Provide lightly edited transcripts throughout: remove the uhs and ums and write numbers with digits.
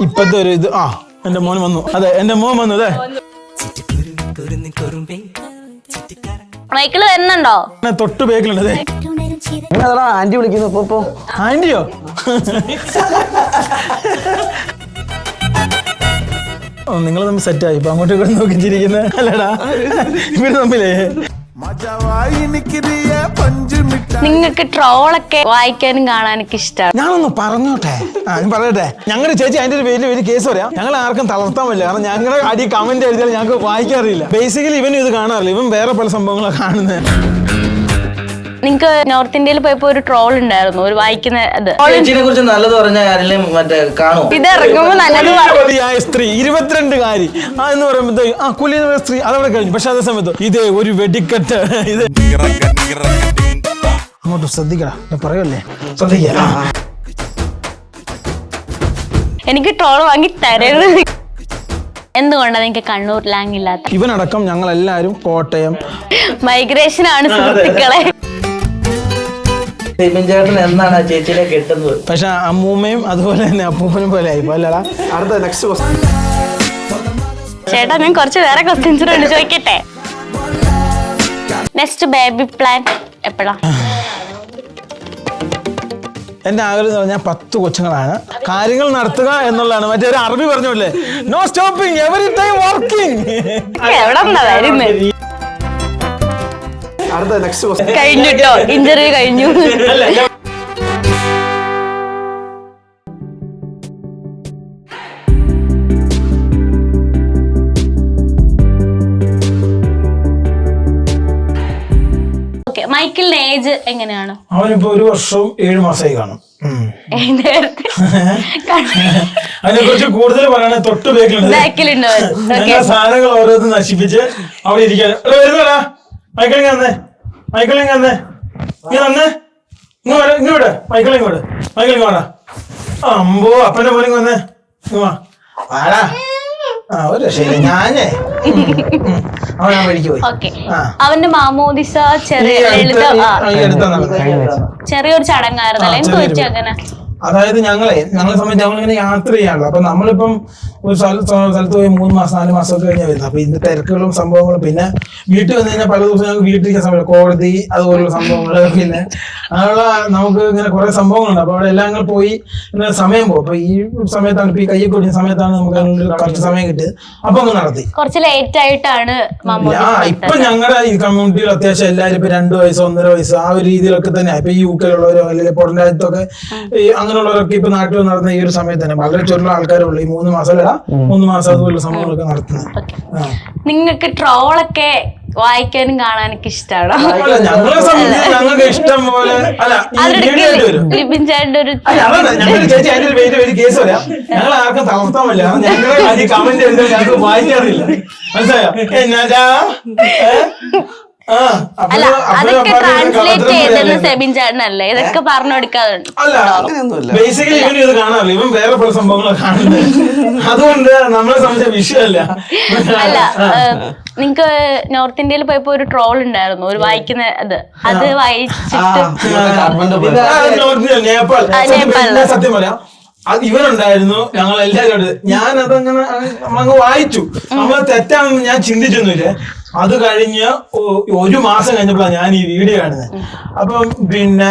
ഇപ്പത്തെ ഒരു ഇത് എന്റെ മോൻ വന്നു. അതെ എന്റെ മോൻ വന്നു. അതെ മൈക്കിള് വരുന്നുണ്ടോ? തൊട്ട് ബേക്കിലുണ്ട്. അതെ ആന്റി വിളിക്കുന്നു. ഇപ്പൊ ആന്റിയോ? നിങ്ങൾ തമ്മിൽ സെറ്റായി ഇപ്പൊ അങ്ങോട്ടും ഇങ്ങോട്ടും നോക്കിച്ചിരിക്കുന്നത് അല്ലടാ ഇവര് തമ്മിലേ. നിങ്ങൾക്ക് ട്രോളൊക്കെ വായിക്കാനും കാണാനൊക്കെ ഇഷ്ടമാണ്. ഞാനൊന്ന് പറഞ്ഞോട്ടെ, ഞാൻ പറയട്ടെ. ഞങ്ങളുടെ ചേച്ചി അതിന്റെ ഒരു വലിയ കേസ് പറയാം. ഞങ്ങൾ ആർക്കും തളർത്താൻ പറ്റില്ല, കാരണം ഞങ്ങളുടെ അടി കമന്റ് എഴുതിയാൽ ഞങ്ങൾക്ക് വായിക്കാറില്ല. ബേസിക്കലി ഇവനും ഇത് കാണാറില്ല, ഇവൻ വേറെ പല സംഭവങ്ങളാണ് കാണുന്നത്. നിങ്ങക്ക് നോർത്ത് ഇന്ത്യയിൽ പോയപ്പോ ഒരു ട്രോൾ ഉണ്ടായിരുന്നു, ഒരു വായിക്കുന്ന കുറിച്ച് നല്ലത് പറഞ്ഞാൽ മറ്റേ കാണും. ഇത് ഇറങ്ങുമ്പോ നല്ലത് സ്ത്രീ 22-കാരി എന്ന് പറയുമ്പോ കുലീന സ്ത്രീ അതവിടെ കഴിഞ്ഞു. പക്ഷെ അതേ സമയത്ത് ഇത് ഒരു വെടിക്കെട്ട്. ഇത് അങ്ങോട്ട് ശ്രദ്ധിക്കടാ, പറയല്ലേ, ശ്രദ്ധിക്ക. എനിക്ക് ട്രോൾ വാങ്ങി തരരുത്. എന്തുകൊണ്ടാണ് നിങ്ങൾക്ക് കണ്ണൂർ ലാങ് ഇല്ലാത്ത? ഇവനടക്കം ഞങ്ങൾ എല്ലാരും കോട്ടയം മൈഗ്രേഷൻ ആണ് സുഹൃത്തുക്കളെ. ചേട്ടൻ എന്നാണ് ആ ചേച്ചിനെ കിട്ടുന്നത്? പക്ഷെ അമ്മൂമ്മയും അതുപോലെ തന്നെ അപ്പൂപ്പനും പോലെ ആയിപ്പോ അല്ലടാ. അടുത്ത നെക്സ്റ്റ് ക്വസ്റ്റ്യൻ. ചേട്ടാ ഞാൻ കുറച്ച് വേറെ ക്വസ്റ്റ്യൻസ് ഉണ്ട്, ചോദിക്കട്ടെ? നെക്സ്റ്റ് ബേബി പ്ലാൻ എപ്പോഴാ? എന്റെ ആഗ്രഹം എന്ന് പറഞ്ഞാൽ 10 കൊച്ചുങ്ങളാണ്. കാര്യങ്ങൾ നടത്തുക എന്നുള്ളതാണ്. മറ്റേ ഒരു അറബി പറഞ്ഞോല്ലേ, no stopping every time working. എവിടെ വരുന്നത്? അടുത്ത നെക്സ്റ്റ് ക്വസ്റ്റ്യൻ. കഴിഞ്ഞിട്ടോ, ഇന്റർവ്യൂ കഴിഞ്ഞു. മൈക്കിളിന്റെ ഏജ് എങ്ങനെയാണ്? അവനിപ്പോ 1 വർഷവും 7 മാസമായി കാണും. അതിനെ കുറിച്ച് കൂടുതൽ പറയണേ തൊട്ട് ബേക്കിലുണ്ട്. സാധനങ്ങൾ ഓരോന്ന് നശിപ്പിച്ച് അവിടെ ഇരിക്കാൻ വരുന്നടാ. മൈക്കിളിങ് വന്നേ, മൈക്കിളിങ് വന്നേ, നീ വന്നേ, ഇങ്ങോട്ട് മൈക്കിളിങ്ങോട്ട്, മൈക്കിളിങ് വാടാ. അമ്പോ അപ്പന്റെ പോലെ വന്നേ, വാടാ. ഒരു രക്ഷയില്ല, ഞാനേ അവനാ വഴിക്ക് പോയി. അവന്റെ മാമോദിസ ചെറിയൊരു ചടങ്ങായിരുന്നല്ലോ, എന്ത് പറ്റി അങ്ങനെ? അതായത് ഞങ്ങളെ സംബന്ധിച്ച് ഞങ്ങളിങ്ങനെ യാത്ര ചെയ്യാണല്ലോ. അപ്പൊ നമ്മളിപ്പം ഒരു സ്ഥലത്ത് പോയി 3 മാസം 4 മാസമൊക്കെ കഴിഞ്ഞാൽ വരുന്നത്. അപ്പൊ ഇതിന്റെ തിരക്കുകളും സംഭവങ്ങളും, പിന്നെ വീട്ടിൽ വന്നു കഴിഞ്ഞാൽ പല ദിവസം ഞങ്ങൾക്ക് വീട്ടിലിരിക്കാൻ സമയം, കോടതി അതുപോലുള്ള സംഭവങ്ങള്, പിന്നെ അങ്ങനെയുള്ള നമുക്ക് ഇങ്ങനെ കുറെ സംഭവങ്ങളുണ്ട്. അപ്പൊ അവിടെ എല്ലാം പോയി ഇങ്ങനെ സമയം പോകും. അപ്പൊ ഈ സമയത്താണ് ഇപ്പൊ ഈ കയ്യൊക്കെ ഒടിഞ്ഞ സമയത്താണ് നമുക്ക് അതിനുള്ള കുറച്ച് സമയം കിട്ടിയത്. അപ്പൊ അങ്ങ് നടത്തി. കുറച്ച് ലേറ്റ് ആയിട്ടാണ് ഇപ്പൊ ഞങ്ങളുടെ ഈ കമ്മ്യൂണിറ്റിയിൽ അത്യാവശ്യം എല്ലാവരും ഇപ്പൊ 2 വയസ്സ് 1.5 വയസ്സ് ആ ഒരു രീതിയിലൊക്കെ തന്നെ. ഇപ്പൊ ഈ യുകെയിലുള്ളവരോ അല്ലെങ്കിൽ പുറം രാജ്യത്തൊക്കെ അങ്ങനെയുള്ളവരൊക്കെ ഇപ്പൊ നാട്ടിൽ നടന്ന ഈ ഒരു സമയത്ത് തന്നെ വളരെ ചെറിയ ആൾക്കാരുള്ളൂ. ഈ 3 മാസം 3 മാസം അതുപോലുള്ള സംഭവങ്ങളൊക്കെ നടത്തുന്നത്. നിങ്ങൾക്ക് ട്രോളൊക്കെ വായിക്കാനും കാണാനൊക്കെ ഇഷ്ടമാണോ? ഞങ്ങളെ സംബന്ധിച്ച് ഞങ്ങൾക്ക് ഇഷ്ടം പോലെ ലിബിൻ ചേട്ടൻ്റെ ഒരു ചേച്ചി അതിന്റെ ഒരു കേസ് പറയാം. ഞങ്ങൾ ആർക്കും തളർത്താൻ പറ്റില്ല, ഞങ്ങളുടെ കമന്റ് എഴുതാൻ ഞങ്ങൾക്ക് വായിക്കാറില്ല. മനസ്സിലായോ? എന്നാ അല്ല, അതൊക്കെ ട്രാൻസ്ലേറ്റ് ചെയ്തെന്ന് സെബിൻ ചേട്ടനല്ലേ ഇതൊക്കെ പറഞ്ഞു കൊടുക്കാറുണ്ട്. അല്ല, ബേസിക്കലി ഇവന് ഇത് കാണാറില്ല, ഇവൻ വേറെ പല സംഭവങ്ങളൊക്കെ കാണുന്നത്. അതുകൊണ്ട് നമ്മളെ സംബന്ധിച്ച വിഷയമല്ല. അല്ല, നിങ്ങക്ക് നോർത്ത് ഇന്ത്യയിൽ പോയപ്പോ ഒരു ട്രോൾ ഉണ്ടായിരുന്നു, ഒരു വായിക്കുന്ന അത് വായിച്ചിട്ട് നേപ്പാൾ. സത്യം പറയാം, അത് ഇവനുണ്ടായിരുന്നു, ഞങ്ങൾ എല്ലാവരും. ഞാനതങ്ങനെ നമ്മളങ്ങ് വായിച്ചു. നമ്മൾ തെറ്റാണെന്ന് ഞാൻ ചിന്തിച്ചൊന്നുമില്ലേ. അത് കഴിഞ്ഞ് 1 മാസം കഴിഞ്ഞപ്പോഴാണ് ഞാൻ ഈ വീഡിയോ കാണുന്നത്. അപ്പം പിന്നെ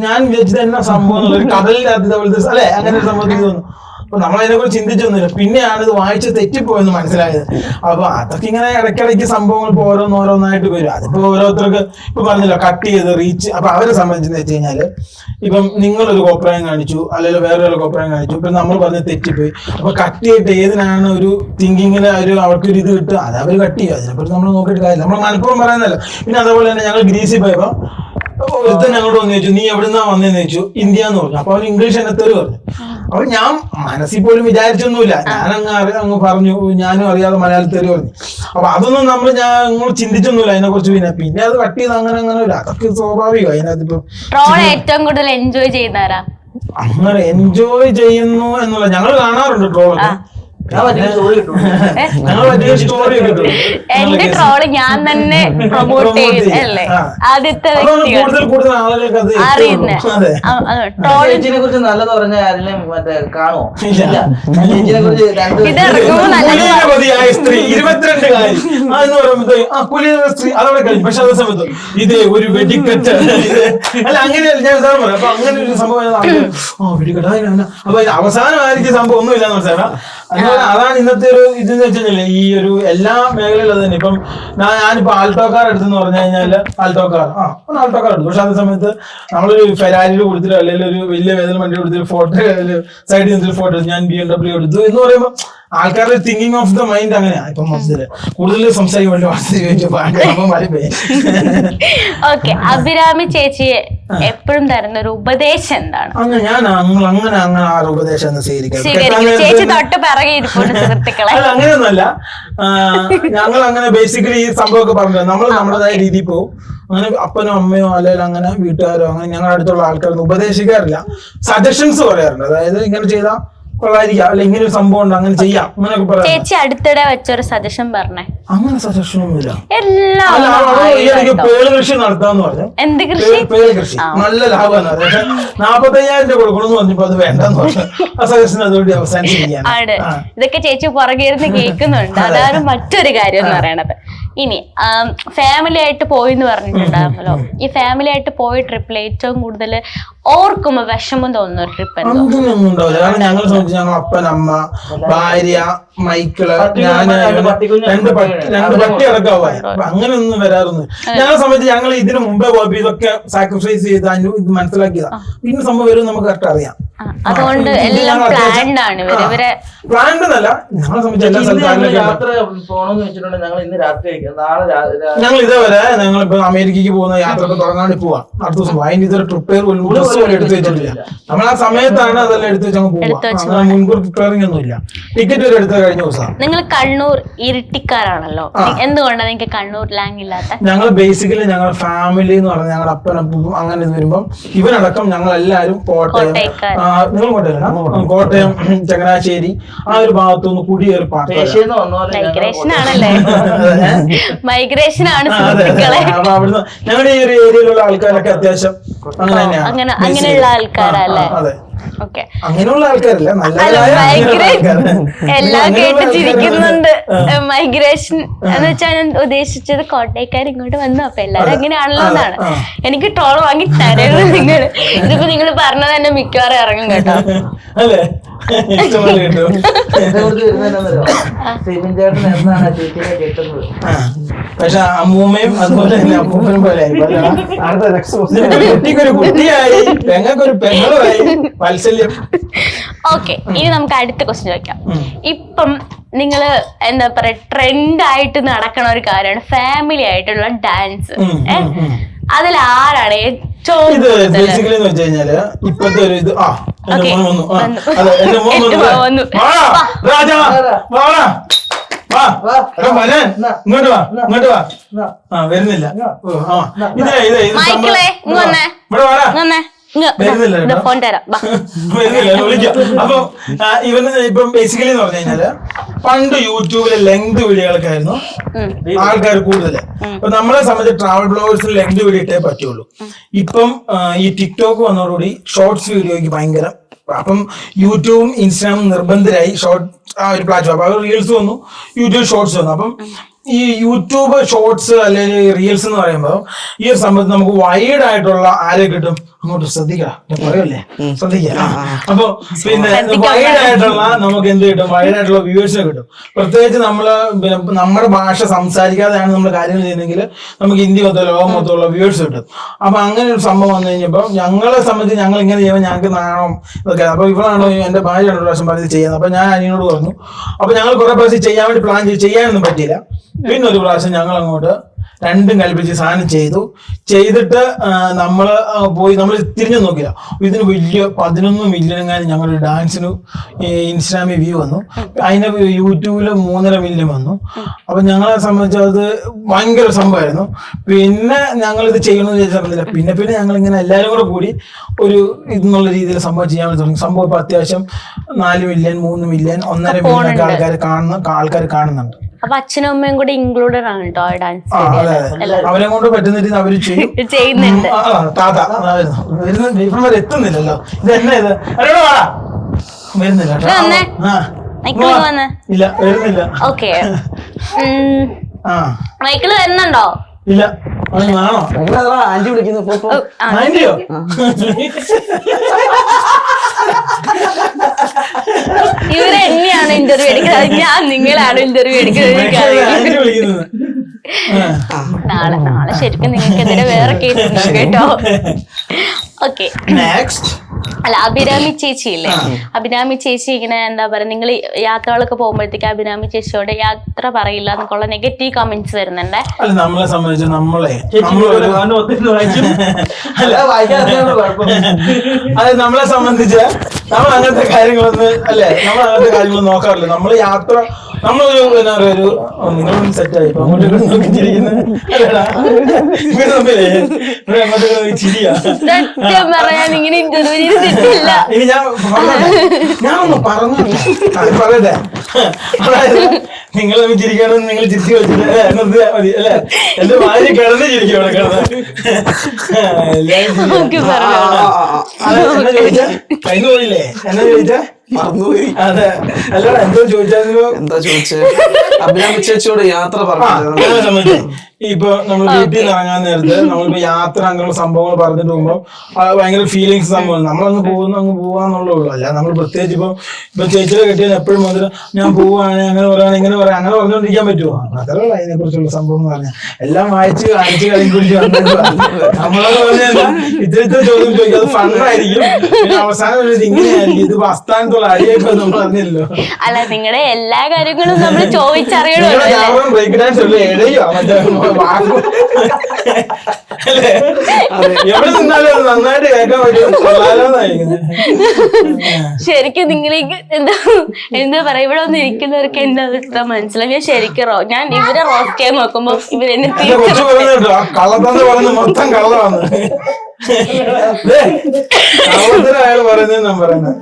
ഞാൻ വിചാരിച്ചത് എന്നാ സംഭവം, ഒരു കടലിന്റെ പോലത്തെ അല്ലെ, അങ്ങനെ ഒരു സംഭവത്തിൽ തോന്നുന്നു. അപ്പൊ നമ്മളതിനെ കുറിച്ച് ചിന്തിച്ചൊന്നുമില്ല. പിന്നെയാണ് ഇത് വായിച്ച് തെറ്റിപ്പോയെന്ന് മനസ്സിലായത്. അപ്പൊ അതൊക്കെ ഇങ്ങനെ ഇടയ്ക്കിടയ്ക്ക് സംഭവങ്ങൾ ഇപ്പൊ ഓരോന്നായിട്ട് വരും. അതിപ്പോ ഓരോരുത്തർക്ക് ഇപ്പൊ പറഞ്ഞല്ലോ കട്ട് ചെയ്ത് റീച്ച്. അപ്പൊ അവരെ സംബന്ധിച്ചെന്ന് വെച്ച് കഴിഞ്ഞാല് ഇപ്പം നിങ്ങളൊരു കോപ്രായം കാണിച്ചു, അല്ലെങ്കിൽ വേറൊരു കോപ്രായം കാണിച്ചു, ഇപ്പൊ നമ്മൾ പറഞ്ഞ് തെറ്റിപ്പോയി. അപ്പൊ കട്ട് ചെയ്തിട്ട് ഏതിനാണ് ഒരു തിങ്കിങ്ങിന് അവർക്കൊരു ഇത് കിട്ടുക, അത് അവർ കട്ട് ചെയ്യും. അതിനെപ്പറ്റി നമ്മൾ നോക്കിയിട്ട് കാര്യമില്ല, നമ്മൾ മനഃപൂർവ്വം പറയുന്നല്ലോ. പിന്നെ അതേപോലെ തന്നെ ഞങ്ങൾ ഗ്രീസിൽ പോയപ്പോ ഒരുത്തൻ ഞങ്ങളോട് വന്ന് ചോദിച്ചു, നീ എവിടുന്നാ വന്നേന്ന് ചോദിച്ചു. ഇന്ത്യ എന്ന് പറഞ്ഞു. അപ്പൊ അവൻ ഇംഗ്ലീഷ് എന്നെ തെറി പറഞ്ഞു. അപ്പൊ ഞാൻ മനസ്സിൽ പോലും വിചാരിച്ചൊന്നുമില്ല, ഞാനങ്ങ് പറഞ്ഞു, ഞാനും അറിയാതെ മലയാളത്തിൽ തെറി പറഞ്ഞു. അപ്പൊ അതൊന്നും ഞങ്ങൾ ചിന്തിച്ചൊന്നുമില്ല അതിനെ കുറിച്ച്. പിന്നെ അത് കട്ട് ചെയ്ത് അങ്ങനെ അതൊക്കെ സ്വാഭാവികം. അതിനകത്ത് ഇപ്പൊ ഏറ്റവും കൂടുതൽ എൻജോയ് ചെയ്യുന്നവരാ? അങ്ങനെ എൻജോയ് ചെയ്യുന്നു എന്നുള്ള ഞങ്ങൾ കാണാറുണ്ട് ട്രോളൊക്കെ. ഞങ്ങൾ പറ്റിയ സ്റ്റോറി കിട്ടും. എന്റെ ട്രോള് ഞാൻ തന്നെ പ്രൊമോട്ട് ചെയ്യുന്നല്ലേ ആദ്യത്തെ വ്യക്തിയാണ് കൂടുതൽ ആളുകൾക്ക് അത് അറിയുന്നേ. ട്രോള് ചേച്ചിനെ കുറിച്ച് നല്ലത് പറഞ്ഞ ആരെങ്കിലും മറ്റേ കാണുമോ? ചേച്ചിനെ കുറിച്ച് ഇത് ഇറങ്ങുമ്പോ നല്ല കുലീനവതിയായ സ്ത്രീ 22 കാര്യം എന്ന് പറയുമ്പോ ആ കുലീന സ്ത്രീ അതവിടെ കഴിഞ്ഞു. പക്ഷെ അതേ സമയത്ത് ഇത് ഒരു വെടിക്കെട്ട് അല്ല അങ്ങനെയല്ല ഞാൻ സാധനം പറയാം. അപ്പൊ അങ്ങനെ ഒരു സംഭവം വെടിക്കെട്ട് അപ്പൊ അവസാനമായിരിക്കും സംഭവം ഒന്നും ഇല്ലാന്ന് മനസ്സിലാക്കാം. അതുപോലെ അതാണ് ഇന്നത്തെ ഒരു ഇതെന്ന് വെച്ചാൽ ഈ ഒരു എല്ലാ മേഖലയിലും അത് തന്നെ. ഇപ്പം ഞാനിപ്പോ ആൾട്ടോ കാർ എടുത്തെന്ന് പറഞ്ഞു കഴിഞ്ഞാല് ആൾട്ടോ കാർ എടുത്തു. പക്ഷെ അതേ സമയത്ത് നമ്മളൊരു ഫെരാരിയിൽ കൊടുത്തിട്ട് അല്ലെങ്കിൽ ഒരു വലിയ വേദന വണ്ടി കൊടുത്തിട്ട് ഫോട്ടോ സൈഡിൽ നിന്നൊരു ഫോട്ടോ ഞാൻ BMW എടുത്തു എന്ന് പറയുമ്പോൾ ആൾക്കാരുടെ തിങ്കിങ് ഓഫ് ദ മൈൻഡ് അങ്ങനെയാണ്. ഇപ്പം കൂടുതൽ സംസാരിക്കാൻ ഓക്കെ. അഭിരാമി ചേച്ചിയെ എപ്പോഴും തരുന്ന ഒരു ഉപദേശം എന്താണ്? അങ്ങനെ ആ ഉപദേശം ചേച്ചി തൊട്ട് പിറകെ ഇരിപ്പുണ്ട് സുഹൃത്തുക്കളെ. അങ്ങനെയൊന്നുമല്ല. ഞങ്ങൾ അങ്ങനെ ബേസിക്കലി ഈ സംഭവമൊക്കെ പറഞ്ഞു നമ്മൾ നമ്മുടേതായ രീതിയിൽ പോകും. അങ്ങനെ അപ്പനോ അമ്മയോ അല്ലെങ്കിൽ അങ്ങനെ വീട്ടുകാരോ അങ്ങനെ ഞങ്ങളുടെ അടുത്തുള്ള ആൾക്കാരൊന്നും ഉപദേശിക്കാറില്ല, സജഷൻസ് പറയാറുണ്ട്. അതായത് ഇങ്ങനെ ചെയ്താൽ കൊള്ളായിരിക്കാം, അല്ല ഇങ്ങനെ ഒരു സംഭവം ഉണ്ട് അങ്ങനെ ചെയ്യാം അങ്ങനെയൊക്കെ പറയാം. ചേച്ചി അടുത്തിടെ വെച്ചൊരു സജഷൻ പറഞ്ഞേ. അങ്ങനെ സജഷൻ ഒന്നുമില്ല. എല്ലാം പേള് കൃഷി നടത്താന്ന് പറഞ്ഞു. എന്ത് കൃഷി? പേള് കൃഷി നല്ല ലാഭമാണ്. പക്ഷെ 45,000 രൂപ കൊടുക്കണമെന്ന് പറഞ്ഞപ്പോ അത് വേണ്ടെന്ന് പറഞ്ഞു. ആ സജഷൻ അതുകൊണ്ട് അവസാനിച്ചിരിക്കുകയാണ്. ഇതൊക്കെ ചേച്ചി പുറകെ ഇരുന്ന് കേൾക്കുന്നുണ്ട്. അതാണ് മറ്റൊരു കാര്യം എന്ന് പറയണത്. ഇനി ഫാമിലി ആയിട്ട് പോയി എന്ന് പറഞ്ഞിട്ടുണ്ടായിരുന്നല്ലോ. ഈ ഫാമിലി ആയിട്ട് പോയ ട്രിപ്പിൽ ഏറ്റവും കൂടുതൽ ഓർക്കുമ്പോ വിഷമം തോന്നുന്ന ഒരു ട്രിപ്പ് എന്തോ? അങ്ങനെയൊന്നും ഉണ്ടാവില്ല. കാരണം ഞങ്ങളെ സംബന്ധിച്ച് ഞങ്ങൾ അപ്പൻ, അമ്മ, ഭാര്യ, മൈക്കിള്, ഞാൻ, രണ്ട് പട്ടി അടക്കമായി. അങ്ങനെയൊന്നും വരാറൊന്നും. ഞങ്ങളെ സംബന്ധിച്ച് ഞങ്ങൾ ഇതിനു മുമ്പേ പോയപ്പോ ഇതൊക്കെ സാക്രിഫൈസ് ചെയ്ത് ഇത് മനസ്സിലാക്കിയതാ. ഇന്ന സംഭവം വരും നമുക്ക് കറക്റ്റ് അറിയാം. അതുകൊണ്ട് എല്ലാം പ്ലാൻഡ് ആണ്. പ്ലാൻഡ് എന്നല്ല, ഞങ്ങളെ സംബന്ധിച്ച് എല്ലാ ഞങ്ങൾ ഇതേവരെ ഞങ്ങളിപ്പോ അമേരിക്കക്ക് പോകുന്ന യാത്ര തുടങ്ങാണ്ട് പോവാം. അടുത്ത ദിവസം അതിന് ഇതൊരു ട്രിപ്പ് ഡ്രസ്സ് പോലെ എടുത്തു വെച്ചിട്ടില്ല. നമ്മൾ ആ സമയത്താണ് അതെല്ലാം എടുത്ത് വെച്ച് പോവാം. മുൻകൂർ പ്രിപ്പയറിംഗ് ഒന്നും ഇല്ല. ടിക്കറ്റ് വരെ എടുത്ത കഴിഞ്ഞ ദിവസം. നിങ്ങൾ കണ്ണൂർ ഇരിട്ടിക്കാരാണല്ലോ, എന്തുകൊണ്ടാണ് നിങ്ങൾക്ക് കണ്ണൂർ ലാംഗ് ഇല്ലാത്ത? ഞങ്ങൾ ബേസിക്കലി ഞങ്ങളുടെ ഫാമിലി എന്ന് പറഞ്ഞാൽ ഞങ്ങളുടെ അപ്പനപ്പൂപ്പും അങ്ങനെ ഇത് വരുമ്പം ഇവരടക്കം ഞങ്ങൾ എല്ലാവരും കോട്ടയം, നിങ്ങൾ കോട്ടയം, ചങ്ങനാശ്ശേരി ആ ഒരു ഭാഗത്തുനിന്ന് കുടിയേറി മൈഗ്രേഷൻ ആണല്ലേ? മൈഗ്രേഷൻ ആണ് സുഹൃത്തുക്കളെ. അപ്പൊ അവിടുന്ന് ഞങ്ങളുടെ ഈ ഒരു ഏരിയയിലുള്ള ആൾക്കാരൊക്കെ അത്യാവശ്യം അങ്ങനെ തന്നെയാണ്. അങ്ങനെയുള്ള ആൾക്കാരല്ലേ? അതെ. ഓക്കെ. അങ്ങനെയുള്ള ആൾക്കാരല്ല, എല്ലാം കേട്ട് ചിരിക്കുന്നുണ്ട്. മൈഗ്രേഷൻ എന്ന് വെച്ചാൽ ഞാൻ ഉദ്ദേശിച്ചത് കോട്ടയക്കാർ ഇങ്ങോട്ട് വന്നു. അപ്പൊ എല്ലാരും അങ്ങനെയാണല്ലോ എന്നാണ്. എനിക്ക് ട്രോൾ വാങ്ങി തരുന്നത് നിങ്ങൾ. ഇതിപ്പോ നിങ്ങൾ പറഞ്ഞത് തന്നെ മിക്കവാറും ഇറങ്ങും കേട്ടോ. അല്ലേ? പക്ഷെ അമ്മൂമ്മയും അതുപോലെ തന്നെ അപ്പൂപ്പനും പോലെ കുട്ടിക്കൊരു കുട്ടിയായി, പെങ്ങൾക്കൊരു പെങ്ങളുമായി, വാത്സല്യം. ഓക്കെ, ഇനി നമുക്ക് അടുത്ത ക്വസ്റ്റ്യൻ ചോദിക്കാം. ഇപ്പം നിങ്ങള് എന്താ പറയാ ട്രെൻഡ് ആയിട്ട് നടക്കണ ഒരു കാര്യമാണ് ഫാമിലി ആയിട്ടുള്ള ഡാൻസ്. അതിൽ ആരാണ് ഏറ്റവും ഇത് ബേസിക്കലി എന്ന് വെച്ച് കഴിഞ്ഞാല് ഇപ്പത്തെ ഒരു ഇത് എന്റെ മോൻ വന്നു രാജാ ഇങ്ങോട്ട് വാ. വരുന്നില്ല. ഫോൺ തരാം. അപ്പൊ ഇവന് ഇപ്പം ബേസിക്കലി എന്ന് പറഞ്ഞു കഴിഞ്ഞാല് പണ്ട് യൂട്യൂബിലെ ലെങ്ത് വീഡിയോകളൊക്കെ ആയിരുന്നു ആൾക്കാർ കൂടുതല്. അപ്പൊ നമ്മളെ സംബന്ധിച്ച് ട്രാവൽ ബ്ലോഗേഴ്സിന് ലെങ്ത് വീഡിയോ ഇട്ടേ പറ്റുള്ളൂ. ഇപ്പം ഈ ടിക്ടോക്ക് വന്നതോടുകൂടി ഷോർട്സ് വീഡിയോയ്ക്ക് ഭയങ്കര, അപ്പം യൂട്യൂബും ഇൻസ്റ്റാഗ്രാമും നിർബന്ധരായി ഷോർട്ട് ആ ഒരു പ്ലാറ്റ്ഫോം. അപ്പൊ റീൽസ് വന്നു, യൂട്യൂബ് ഷോർട്സ് വന്നു. അപ്പം ഈ യൂട്യൂബ് ഷോർട്സ് അല്ലെങ്കിൽ റീൽസ് എന്ന് പറയുമ്പോൾ ഈ ഒരു സംഭവത്തിൽ നമുക്ക് വൈഡ് ആയിട്ടുള്ള ആരെ കിട്ടും? അങ്ങോട്ട് ശ്രദ്ധിക്കാം, പറയല്ലേ, ശ്രദ്ധിക്കാം. അപ്പൊ പിന്നെ വൈഡ് ആയിട്ടുള്ള നമുക്ക് എന്ത് കിട്ടും? വൈഡ് ആയിട്ടുള്ള വ്യൂവേഴ്സിനെ കിട്ടും. പ്രത്യേകിച്ച് നമ്മുടെ ഭാഷ സംസാരിക്കാതെയാണ് നമ്മൾ കാര്യങ്ങൾ ചെയ്യുന്നതെങ്കിൽ നമുക്ക് ഇന്ത്യ മൊത്തം ലോകം മൊത്തമുള്ള വ്യൂവേഴ്സ് കിട്ടും. അപ്പൊ അങ്ങനെ ഒരു സംഭവം വന്നു കഴിഞ്ഞപ്പോൾ ഞങ്ങളെ സംബന്ധിച്ച് ഞങ്ങൾ ഇങ്ങനെ ചെയ്യുമ്പോൾ ഞങ്ങൾക്ക് നാണം ഇതൊക്കെ. അപ്പൊ ഇവളാണോ എന്റെ ഭാര്യ 2 പ്രാവശ്യം പറഞ്ഞ് ചെയ്യുന്നത്. അപ്പൊ ഞാൻ അനിയനോട് പറഞ്ഞു. അപ്പൊ ഞങ്ങൾ കുറെ പ്രാവശ്യം ചെയ്യാൻ വേണ്ടി പ്ലാൻ ചെയ്ത് ചെയ്യാനൊന്നും പറ്റിയില്ല. പിന്നെ ഒരു പ്രാവശ്യം ഞങ്ങൾ അങ്ങോട്ട് രണ്ടും കൽപ്പിച്ച് സാധനം ചെയ്തിട്ട് നമ്മള് പോയി നമ്മൾ തിരിഞ്ഞു നോക്കില്ല. ഇതിന് വലിയ 11 മില്യൺ ഞങ്ങളുടെ ഡാൻസിന് ഇൻസ്റ്റാഗ്രാമിൽ വ്യൂ വന്നു. അതിന് യൂട്യൂബില് 3.5 മില്യൺ വന്നു. അപ്പൊ ഞങ്ങളെ സംബന്ധിച്ച് അത് ഭയങ്കര സംഭവമായിരുന്നു. പിന്നെ ഞങ്ങൾ ഇത് ചെയ്യണമെന്ന് വിചാരിച്ചില്ല. പിന്നെ ഞങ്ങൾ ഇങ്ങനെ എല്ലാവരും കൂടെ കൂടി ഒരു ഇതെന്നുള്ള രീതിയിൽ സംഭവം ചെയ്യാൻ വേണ്ടി തുടങ്ങി. സംഭവം ഇപ്പൊ അത്യാവശ്യം 4 മില്യൺ 3 മില്യൺ 1.5 മില്യൺ ഒക്കെ ആൾക്കാർ കാണുന്നുണ്ട്. അപ്പൊ അച്ഛനും അമ്മയും കൂടെ ഇൻക്ലൂഡഡ് ആണ് കേട്ടോ ഡാൻസ്. അവരെ കൊണ്ട് പറ്റുന്ന രീതി അവര് ചെയ്യുന്നുണ്ട്. താത്ത ഇപ്പം വരെ എത്തുന്നില്ലല്ലോ. ഇത് എന്നാ ഇത് വരുന്നില്ല ഇല്ല വരുന്നില്ല. ഓക്കെ മൈക്കിള് വരുന്നുണ്ടോ? ഇല്ല ആണോ? ആന്റി വിളിക്കുന്നു. ആന്റിയോ? ഇവരെ എന്നെയാണ് ഇന്റർവ്യൂ എടുക്കുന്നത്, ഞാൻ നിങ്ങളാണ് ഇന്റർവ്യൂ എടുക്കുന്നത്. നാളെ ശരിക്കും നിങ്ങൾക്കെതിരെ വേറെ കേസ് ഉണ്ടോ കേട്ടോ? ഓക്കെ അല്ല, അഭിരാമി ചേച്ചി ഇല്ലേ, അഭിരാമി ചേച്ചി ഇങ്ങനെ എന്താ പറയാ, നിങ്ങൾ യാത്രകളൊക്കെ പോകുമ്പോഴത്തേക്ക് അഭിരാമി ചേച്ചിയോട് യാത്ര പറയില്ല എന്നൊക്കെയുള്ള നെഗറ്റീവ് കമന്റ്സ് വരുന്നുണ്ട്. നമ്മളെ സംബന്ധിച്ച് നമ്മളെ സംബന്ധിച്ച് നമ്മൾ അങ്ങനത്തെ കാര്യങ്ങളൊന്നും അല്ലേ, നമ്മൾ അങ്ങനത്തെ കാര്യങ്ങളൊന്നും നോക്കാറില്ല. നമ്മൾ യാത്ര നമ്മളൊരു എന്താ പറയാ ഒരു നിങ്ങളൊന്നും സെറ്റായി ഇപ്പൊ അങ്ങോട്ട് നോക്കിച്ചിരിക്കുന്നത് ചിരിയാ. ഇനി ഞാനൊന്ന് പറയട്ടെ, അതായത് നിങ്ങൾ ചിരിക്കണമെന്ന് നിങ്ങൾ ചിരിച്ചു വെച്ചിട്ട് മതി അല്ലെ, എന്റെ ഭാര്യ കിടന്ന് ചിരിക്കും അവിടെ കിടന്ന്. എന്നാ ചോദിച്ചാ കഴിഞ്ഞു പോയില്ലേ? എന്നാ ചോദിച്ചാ അതെ അല്ലടാ എന്തോ ചോദിച്ചായിരുന്നു. എന്താ ചോദിച്ചേ? അഭിരാമി ചേച്ചിയോട് യാത്ര പറഞ്ഞു. ഇപ്പൊ നമ്മൾ വീട്ടിൽ നിന്ന് ഇറങ്ങാൻ നേരത്ത് നമ്മളിപ്പോ യാത്ര അങ്ങനെയുള്ള സംഭവങ്ങൾ പറഞ്ഞിട്ട് പോകുമ്പോ ഭയങ്കര ഫീലിങ്സ് സംഭവം. നമ്മളങ്ങ് പോവാന്നുള്ളൂ. അല്ല നമ്മൾ പ്രത്യേകിച്ച് ഇപ്പൊ ചേച്ചിയുടെ കെട്ടിയത് എപ്പോഴും മുതൽ ഞാൻ പോവാണ് അങ്ങനെ പറയാൻ ഇങ്ങനെ പറയാം അങ്ങനെ പറഞ്ഞുകൊണ്ടിരിക്കാൻ പറ്റുമോ? അതല്ല അതിനെ കുറിച്ചുള്ള സംഭവം എന്ന് പറഞ്ഞാൽ എല്ലാം വായിച്ച് കഴിഞ്ഞിട്ട് നമ്മളൊക്കെ പറഞ്ഞാൽ ഇത്ര ചോദ്യം ചോദിക്കും, അത് ഫണ്ടായിരിക്കും. പിന്നെ അവസാനം ഇങ്ങനെയായിരിക്കും, ഇത് അസ്ഥാനത്തുള്ള അടിയൊക്കെ നമ്മൾ അറിഞ്ഞില്ലല്ലോ. അല്ല, നിങ്ങളുടെ എല്ലാ കാര്യങ്ങളും നമ്മൾ ചോദിച്ചറിയണോ? ബ്രേക്ക് ഡാൻസ് അല്ലേ എഴുതിയോ മറ്റേ എവിടെ നിന്നാലും അത് നന്നായിട്ട് കേൾക്കാൻ പറ്റും. ശരിക്കും നിങ്ങളേക്ക് എന്താ പറയാ, ഇവിടെ ഒന്ന് ഇരിക്കുന്നവർക്ക് എന്താ അവസ്ഥ മനസ്സിലായി. ഞാൻ ശരിക്കും ഞാൻ ഇവരെ റോസ്റ്റ് ചെയ്യാൻ നോക്കുമ്പോ ഇവരെന്നെ കള്ളത്തന്ന് പറയുന്നത് മൊത്തം കള്ളമാണ്. അയാൾ പറയുന്നത് ഞാൻ പറയുന്നത്.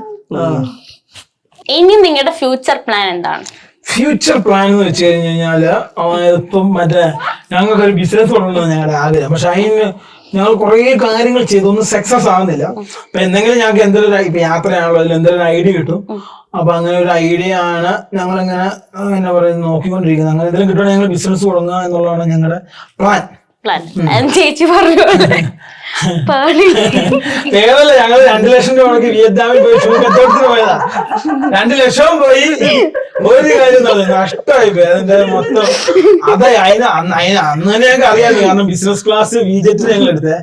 ഇനി നിങ്ങളുടെ ഫ്യൂച്ചർ പ്ലാൻ എന്താണ്? ഫ്യൂച്ചർ പ്ലാൻ എന്ന് വെച്ച് കഴിഞ്ഞാല് ഇപ്പം മറ്റേ ഞങ്ങൾക്കൊരു ബിസിനസ് തുടങ്ങണമെന്ന് ഞങ്ങളുടെ ആഗ്രഹം. പക്ഷെ അതിന് ഞങ്ങൾ കുറേ കാര്യങ്ങൾ ചെയ്തു, ഒന്നും സക്സസ് ആവുന്നില്ല. അപ്പൊ എന്തെങ്കിലും ഞങ്ങൾക്ക് എന്തെങ്കിലും ഇപ്പൊ യാത്രയാണല്ലോ, അതിൽ എന്തെങ്കിലും ഐഡിയ കിട്ടും. അപ്പൊ അങ്ങനെ ഒരു ഐഡിയ ആണ് ഞങ്ങളിങ്ങനെ എന്താ പറയുക നോക്കിക്കൊണ്ടിരിക്കുന്നത്. അങ്ങനെ എന്തെങ്കിലും കിട്ടുവാണെങ്കിൽ ഞങ്ങൾ ബിസിനസ് തുടങ്ങുക എന്നുള്ളതാണ് ഞങ്ങളുടെ പ്ലാൻ. ചേച്ചി പറഞ്ഞു ഏതല്ല ഞങ്ങൾ 2 ലക്ഷം രൂപ മുടക്കി വിയറ്റ്നാമിൽ പോയി ഷൂ കച്ചവടത്തിന് പോയതാ. 2 ലക്ഷം പോയി ഒരു കാര്യം നഷ്ടമായി പോയി അതിന്റെ മൊത്തം. അതെ അന്ന് തന്നെ ഞങ്ങൾക്ക് അറിയാമല്ലോ, കാരണം ബിസിനസ് ക്ലാസ് വിജെറ്റിൽ ഞങ്ങൾ എടുത്തേ.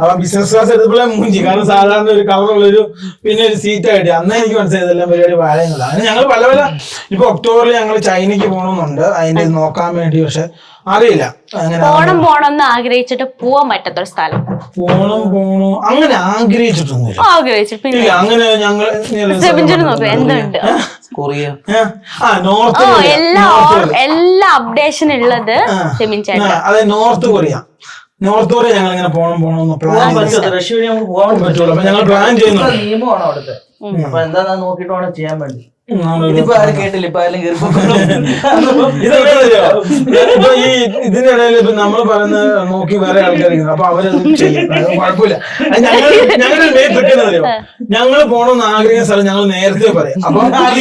അപ്പൊ ബിസിനസ് ക്ലാസ് എടുത്തപ്പോഴേ മൂഞ്ചി, കാരണം സാധാരണ ഒരു കവറുള്ളൊരു പിന്നെ ഒരു സീറ്റായിട്ട് അന്ന് എനിക്ക് മനസ്സിലായതെല്ലാം പരിപാടി വാഴയുന്നത്. അങ്ങനെ ഞങ്ങൾ പല ഇപ്പൊ ഒക്ടോബറിൽ ഞങ്ങൾ ചൈനയ്ക്ക് പോകണമെന്നുണ്ട്, അതിന്റെ നോക്കാൻ വേണ്ടി. പക്ഷെ അറിയില്ല പോണെന്ന് ആഗ്രഹിച്ചിട്ട് പോവാൻ പറ്റാത്തൊരു സ്ഥലം. പോണോ അങ്ങനെ ആഗ്രഹിച്ചിട്ടൊന്നുമില്ല. അങ്ങനെ ഞങ്ങൾ കൊറിയ എല്ലാ അപ്ഡേഷൻ ഉള്ളത് അതെ നോർത്ത് കൊറിയ ഞങ്ങൾ ഇങ്ങനെ പോണോന്ന് പ്ലാൻ പറ്റുള്ളൂ. അപ്പൊ ഞങ്ങൾ പ്ലാൻ ചെയ്യുന്നു. നിയമമാണ് അവിടുത്തെ. അപ്പൊ എന്താ നോക്കിട്ട് വേണം ചെയ്യാൻ വേണ്ടി. കേട്ടില്ല ഇപ്പൊ ഇപ്പൊ ഈ ഇതിനിടയിൽ ഇപ്പൊ നമ്മൾ പറയുന്ന നോക്കി വേറെ ആൾക്കാരിക്കുന്നു. അപ്പൊ അവരത് ചെയ്യും, കുഴപ്പമില്ല. ഞങ്ങളുടെ മെയിൻ ട്രിക്ക് എന്താ അറിയോ, ഞങ്ങൾ പോകണമെന്ന് ആഗ്രഹിക്കുന്ന സ്ഥലം ഞങ്ങൾ നേരത്തെ പറയും. അപ്പൊ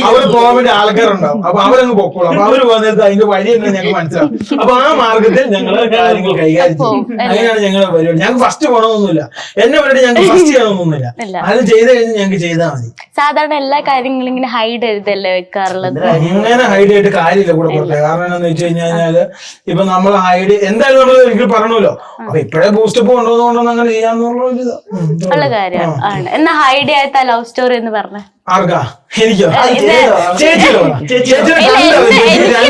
അവർ പോകാൻ വേണ്ടി ആൾക്കാരുണ്ടാവും. അപ്പൊ അവരങ്ങ് പൊക്കോളും. അപ്പൊ അവര് പോകുന്ന നേരത്തെ അതിന്റെ വഴി തന്നെ ഞങ്ങൾക്ക് മനസ്സിലാവും. അപ്പൊ ആ മാർഗത്തിൽ ഞങ്ങൾ കാര്യങ്ങൾ കൈകാര്യം ചെയ്യും. അങ്ങനെയാണ് ഞങ്ങളുടെ പരിപാടി. ഞങ്ങൾക്ക് ഫസ്റ്റ് പോകണമെന്നൊന്നുമില്ല, എന്നെ പരിപാടി ഞങ്ങൾക്ക് ഫസ്റ്റ് ചെയ്യണമെന്നൊന്നുമില്ല. അത് ചെയ്ത് കഴിഞ്ഞ് ഞങ്ങൾക്ക് ചെയ്താൽ മതി. സാധാരണ എല്ലാ കാര്യങ്ങളും ഇങ്ങനെ ഹൈഡ് ചെയ്തല്ലേ വെക്കാറുള്ളത്. അങ്ങനെ ഹൈഡ് ആയിട്ട് കാര്യമില്ല കൂടെ പുറത്തെ. കാരണം എന്താണെന്ന് വെച്ച് കഴിഞ്ഞാല് ഇപ്പൊ നമ്മൾ ഹൈഡ് എന്തായാലും നമ്മൾ ഒരിക്കലും പറഞ്ഞല്ലോ. അപ്പൊ ഇപ്പഴേ ബൂസ്റ്റപ്പ് കൊണ്ടുവന്നുകൊണ്ടൊന്നും അങ്ങനെ ചെയ്യാന്നുള്ള കാര്യമാണ്. എന്നാ ഹൈഡ് ആയിട്ട് ലവ് സ്റ്റോറി എന്ന് പറഞ്ഞ ആർക്കാ? എനിക്കോ?